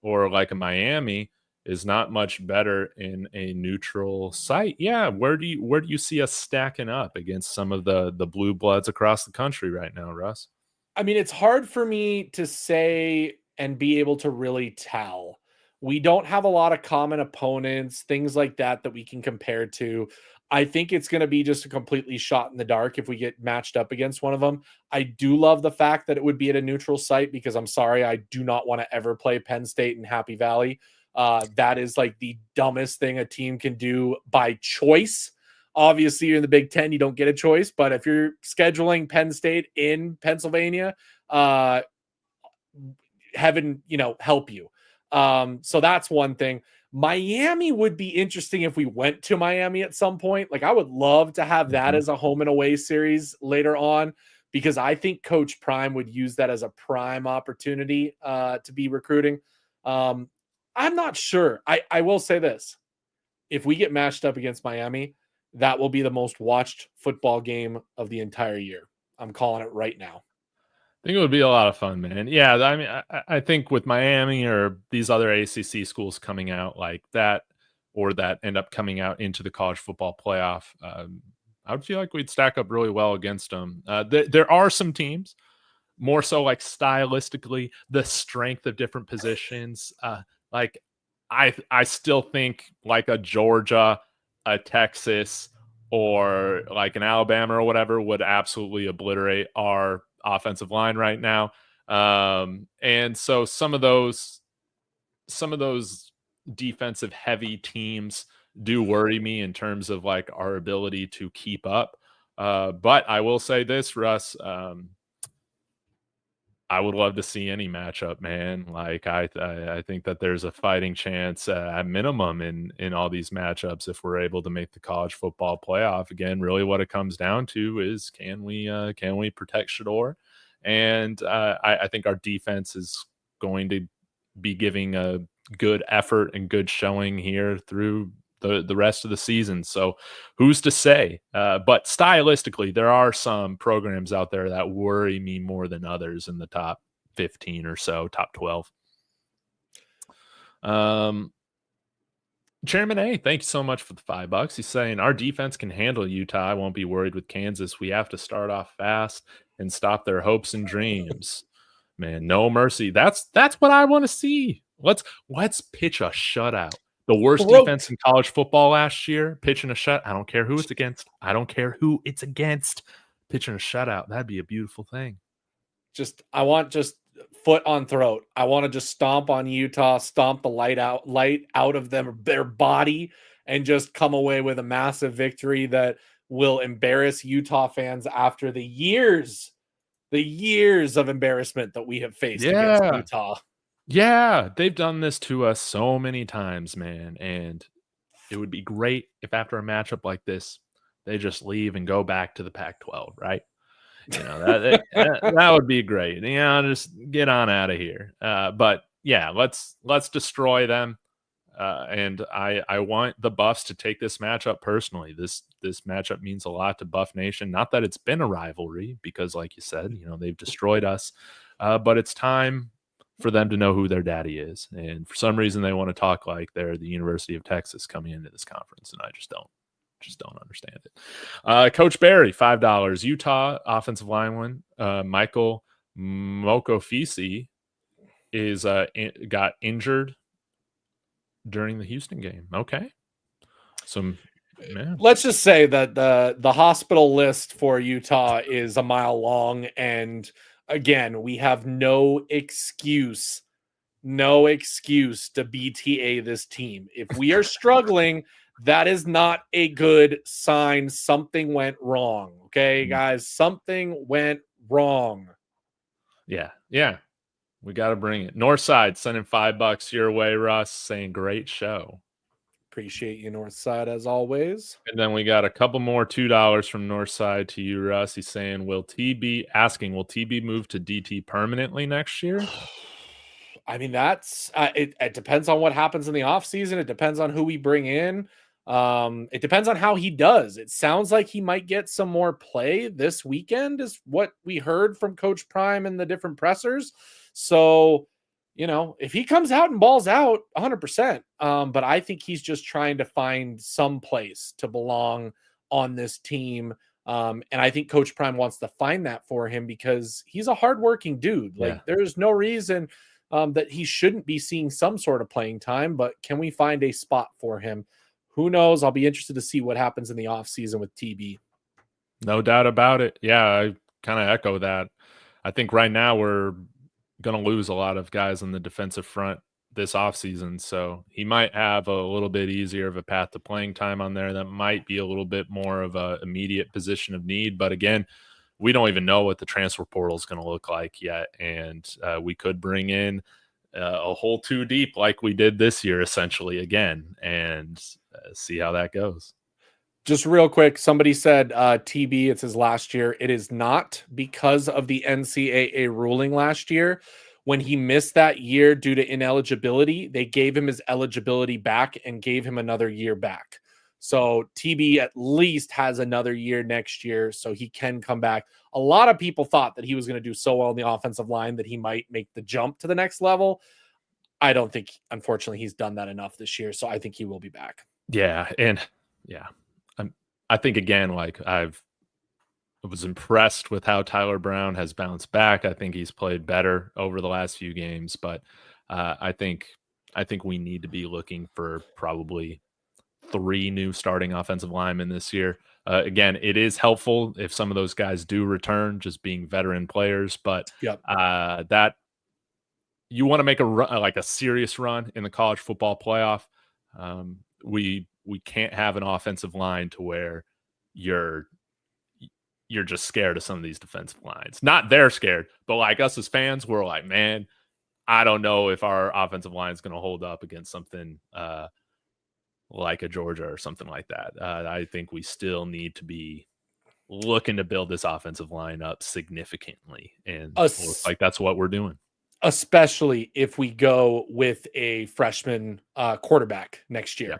or like a Miami is not much better in a neutral site. Yeah, where do you see us stacking up against some of the blue bloods across the country right now, Russ? I mean, it's hard for me to say and be able to really tell. We don't have a lot of common opponents, things like that we can compare to. I think it's going to be just a completely shot in the dark if we get matched up against one of them. I do love the fact that it would be at a neutral site, because I'm sorry, I do not want to ever play Penn State in Happy Valley. That is like the dumbest thing a team can do by choice. Obviously, you're in the Big Ten, you don't get a choice. But if you're scheduling Penn State in Pennsylvania, heaven, help you. So that's one thing. Miami would be interesting if we went to Miami at some point. Like, I would love to have that as a home and away series later on, because I think Coach Prime would use that as a prime opportunity to be recruiting. I'm not sure. I will say this. If we get matched up against Miami, that will be the most watched football game of the entire year. I'm calling it right now. I think it would be a lot of fun, man. Yeah, I mean, I think with Miami or these other ACC schools coming out like that, or that end up coming out into the college football playoff, I would feel like we'd stack up really well against them. There are some teams, more so like stylistically, the strength of different positions. Like I still think like a Georgia, a Texas, or like an Alabama or whatever would absolutely obliterate our offensive line right now. And so some of those defensive heavy teams do worry me in terms of like our ability to keep up. But I will say this, Russ, I would love to see any matchup, man. Like I think that there's a fighting chance at minimum in all these matchups if we're able to make the college football playoff. Again, really what it comes down to is can we protect Shador? And I think our defense is going to be giving a good effort and good showing here through the rest of the season. So who's to say? But stylistically, there are some programs out there that worry me more than others in the top 15 or so, top 12. Chairman A, thank you so much for the $5. He's saying our defense can handle Utah. I won't be worried with Kansas. We have to start off fast and stop their hopes and dreams. Man, no mercy. That's what I want to see. Let's pitch a shutout. The worst defense in college football last year, pitching a shut. I don't care who it's against. Pitching a shutout. That'd be a beautiful thing. I want foot on throat. I want to just stomp on Utah, stomp the light out of their body, and just come away with a massive victory that will embarrass Utah fans after the years of embarrassment that we have faced against Utah. Yeah, they've done this to us so many times, man. And it would be great if after a matchup like this, they just leave and go back to the Pac-12, right? You know, that would be great. You know, just get on out of here. But yeah, let's destroy them. And I want the Buffs to take this matchup personally. This matchup means a lot to Buff Nation. Not that it's been a rivalry, because like you said, you know, they've destroyed us. But it's time for them to know who their daddy is. And for some reason they want to talk like they're the University of Texas coming into this conference. And I just don't understand it. Coach Barry, $5. Utah offensive lineman Michael Mokofisi is got injured during the Houston game. Okay. So let's just say that the hospital list for Utah is a mile long, and again, we have no excuse to BTA this team. If we are struggling, that is not a good sign. Something went wrong. Okay, guys, something went wrong. Yeah. We got to bring it. Northside sending $5 your way, Russ, saying great show. Appreciate you, Northside, as always. And then we got a couple more $2 from Northside to you, Russ. He's saying, will TB move to DT permanently next year? I mean, that's it depends on what happens in the offseason. It depends on who we bring in. It depends on how he does. It sounds like he might get some more play this weekend, is what we heard from Coach Prime and the different pressers. So, you know, if he comes out and balls out 100%, but I think he's just trying to find some place to belong on this team. And I think Coach Prime wants to find that for him because he's a hardworking dude. Like, there's no reason that he shouldn't be seeing some sort of playing time, but can we find a spot for him? Who knows? I'll be interested to see what happens in the offseason with TB. No doubt about it. Yeah, I kind of echo that. I think right now we're going to lose a lot of guys on the defensive front this offseason, so he might have a little bit easier of a path to playing time on there. That might be a little bit more of a immediate position of need. But again, we don't even know what the transfer portal is going to look like yet, and we could bring in a whole two deep like we did this year, essentially, again, and see how that goes. Just real quick, somebody said TB, it's his last year. It is not, because of the NCAA ruling last year. When he missed that year due to ineligibility, they gave him his eligibility back and gave him another year back. So TB at least has another year next year, so he can come back. A lot of people thought that he was going to do so well in the offensive line that he might make the jump to the next level. I don't think, unfortunately, he's done that enough this year, so I think he will be back. Yeah, and yeah, I think, again, like I was impressed with how Tyler Brown has bounced back. I think he's played better over the last few games, but I think we need to be looking for probably 3 new starting offensive linemen this year. Again, it is helpful if some of those guys do return, just being veteran players, but that you want to make a serious run in the college football playoff. We can't have an offensive line to where you're just scared of some of these defensive lines. Not they're scared, but like us as fans, we're like, man, I don't know if our offensive line is going to hold up against something like a Georgia or something like that. I think we still need to be looking to build this offensive line up significantly, and it looks like that's what we're doing. Especially if we go with a freshman quarterback next year.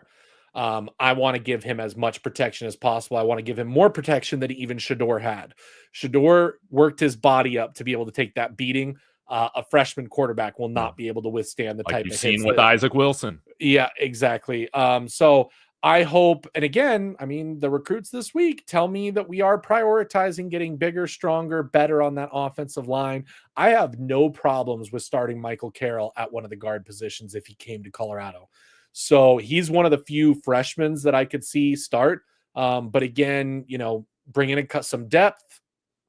I want to give him as much protection as possible. I want to give him more protection than even Shador had. Shador worked his body up to be able to take that beating. A freshman quarterback will not be able to withstand the like type you've of seen hits with Isaac Wilson. Yeah, exactly. So I hope, and again, I mean, the recruits this week tell me that we are prioritizing getting bigger, stronger, better on that offensive line. I have no problems with starting Michael Carroll at one of the guard positions if he came to Colorado. So he's one of the few freshmen that I could see start. But again, bring in some depth,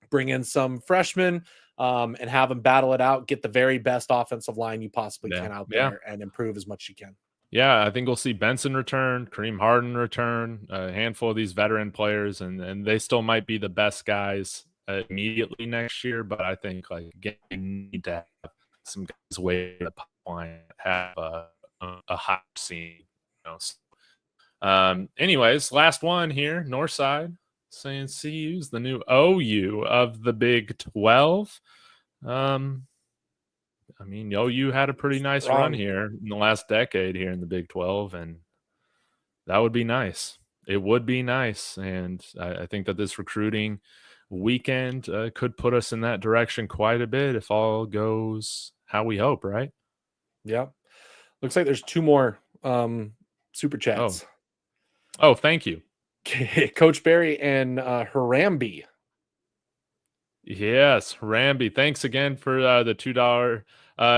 bring in some freshmen, and have them battle it out, get the very best offensive line you possibly can out there and improve as much as you can. Yeah, I think we'll see Benson return, Kareem Harden return, a handful of these veteran players, and they still might be the best guys immediately next year. But I think, like, again, you need to have some guys wait in the pipeline, have a hot scene. Anyways, last one here, Northside saying CU's the new OU of the Big 12. I mean, OU had a pretty nice run here in the last decade here in the Big 12, and that would be nice. It would be nice, and I think that this recruiting weekend could put us in that direction quite a bit if all goes how we hope, right? Yeah. Looks like there's 2 more super chats. Oh, thank you. Coach Barry and Harambe. Yes, Harambe. Thanks again for the $2.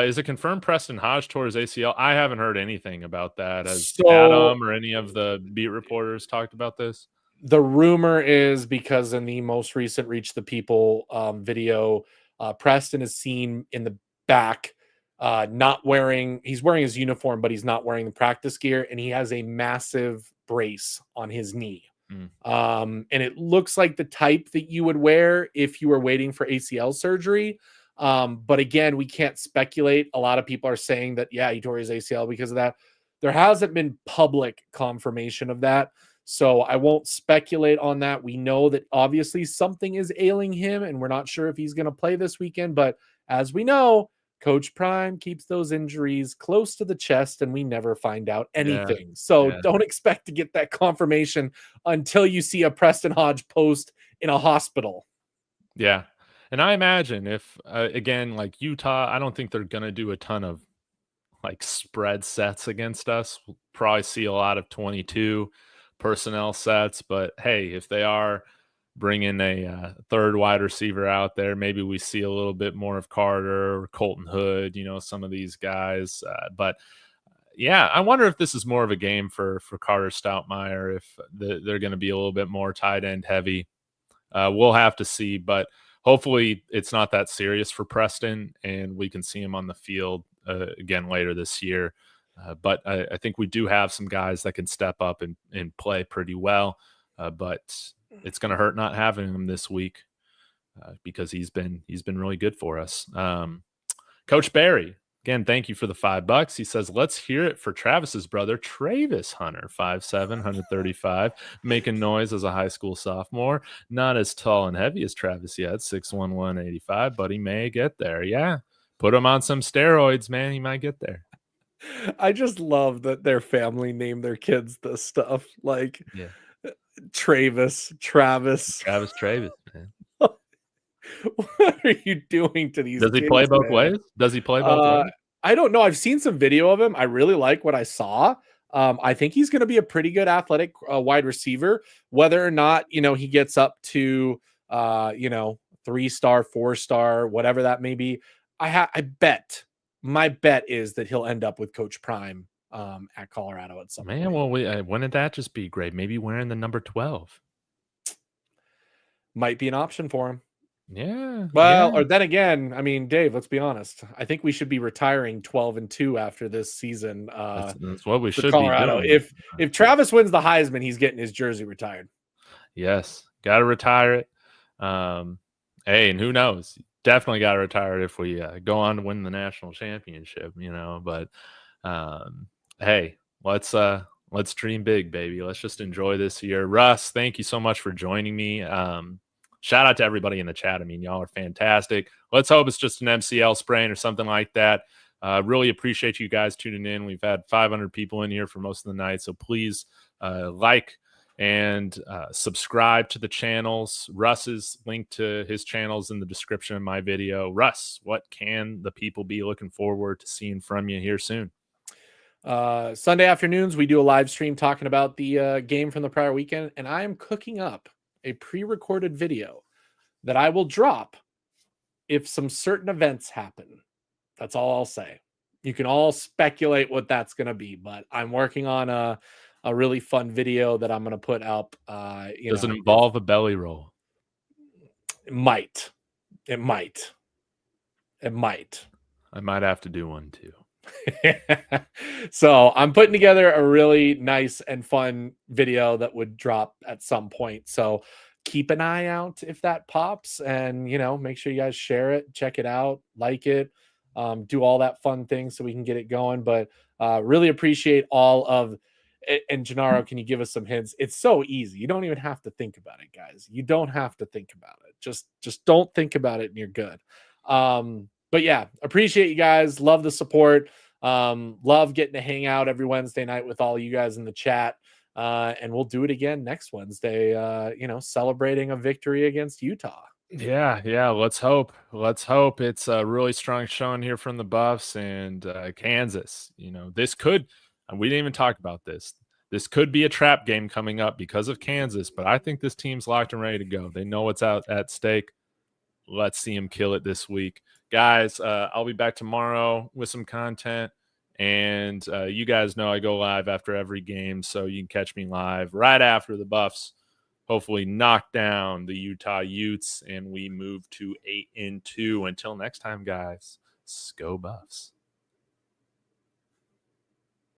Is it confirmed Preston Hodge tore his ACL? I haven't heard anything about that. Has Adam or any of the beat reporters talked about this? The rumor is because in the most recent Reach the People video, Preston is seen in the back, he's wearing his uniform, but he's not wearing the practice gear, and he has a massive brace on his knee. And it looks like the type that you would wear if you were waiting for ACL surgery. But again, we can't speculate. A lot of people are saying that, yeah, he tore his ACL because of that. There hasn't been public confirmation of that. So I won't speculate on that. We know that obviously something is ailing him, and we're not sure if he's going to play this weekend. But as we know, Coach Prime keeps those injuries close to the chest, and we never find out anything. Don't expect to get that confirmation until you see a Preston Hodge post in a hospital. Yeah. And I imagine if, again, like Utah, I don't think they're going to do a ton of like spread sets against us. We'll probably see a lot of 22 personnel sets. But hey, if they are bringing a third wide receiver out there, maybe we see a little bit more of Carter or Colton Hood, some of these guys. But yeah, I wonder if this is more of a game for Carter Stoutmeyer, if they're going to be a little bit more tight end heavy. We'll have to see, but hopefully it's not that serious for Preston and we can see him on the field again later this year. But I think we do have some guys that can step up and play pretty well. But it's going to hurt not having him this week because he's been really good for us. Coach Barry, again, thank you for the $5. He says, let's hear it for Travis's brother, Travis Hunter, 5'7", 135, making noise as a high school sophomore. Not as tall and heavy as Travis yet, 6'1", 185, but he may get there. Yeah, put him on some steroids, man. He might get there. I just love that their family named their kids this stuff. Like, Travis, man. What are you doing to these kids? Does he play both ways? I don't know. I've seen some video of him. I really like what I saw. I think he's going to be a pretty good athletic wide receiver. Whether or not, he gets up to, 3-star, 4-star, whatever that may be. My bet is that he'll end up with Coach Prime at Colorado at some point. Man, well, wouldn't that just be great? Maybe wearing the number 12. might be an option for him. Yeah. Well, Yeah. or then again, I mean, Dave, let's be honest. I think we should be retiring 12-2 after this season. That's what we For should be Colorado. doing. If Travis wins the Heisman, he's getting his jersey retired. Yes. Got to retire it. Hey, and who knows? Definitely got to retire it if we go on to win the national championship, but hey, let's dream big, baby. Let's just enjoy this year. Russ, thank you so much for joining me. Shout out to everybody in the chat. I mean, y'all are fantastic. Let's hope it's just an MCL sprain or something like that. Really appreciate you guys tuning in. We've had 500 people in here for most of the night, so please like and subscribe to the channels. Russ's link to his channels in the description of my video. Russ, what can the people be looking forward to seeing from you here soon? Sunday afternoons, we do a live stream talking about the game from the prior weekend, and I am cooking up a pre-recorded video that I will drop if some certain events happen. That's all I'll say. You can all speculate what that's going to be, but I'm working on a really fun video that I'm going to put up. Does it involve a belly roll? It might. I might have to do one too. So I'm putting together a really nice and fun video that would drop at some point. So keep an eye out if that pops, and make sure you guys share it, check it out, like it, do all that fun thing so we can get it going. But really appreciate all of it. And Gennaro, can you give us some hints? It's so easy. You don't even have to think about it, guys. You don't have to think about it. Just don't think about it and you're good. But yeah, appreciate you guys. Love the support. Love getting to hang out every Wednesday night with all you guys in the chat. And we'll do it again next Wednesday, celebrating a victory against Utah. Yeah. Let's hope. It's a really strong showing here from the Buffs and Kansas. This could, and we didn't even talk about this. This could be a trap game coming up because of Kansas, but I think this team's locked and ready to go. They know what's out at stake. Let's see them kill it this week. Guys, I'll be back tomorrow with some content. And you guys know I go live after every game, so you can catch me live right after the Buffs hopefully knock down the Utah Utes, and we move to 8-2. Until next time, guys, go Buffs.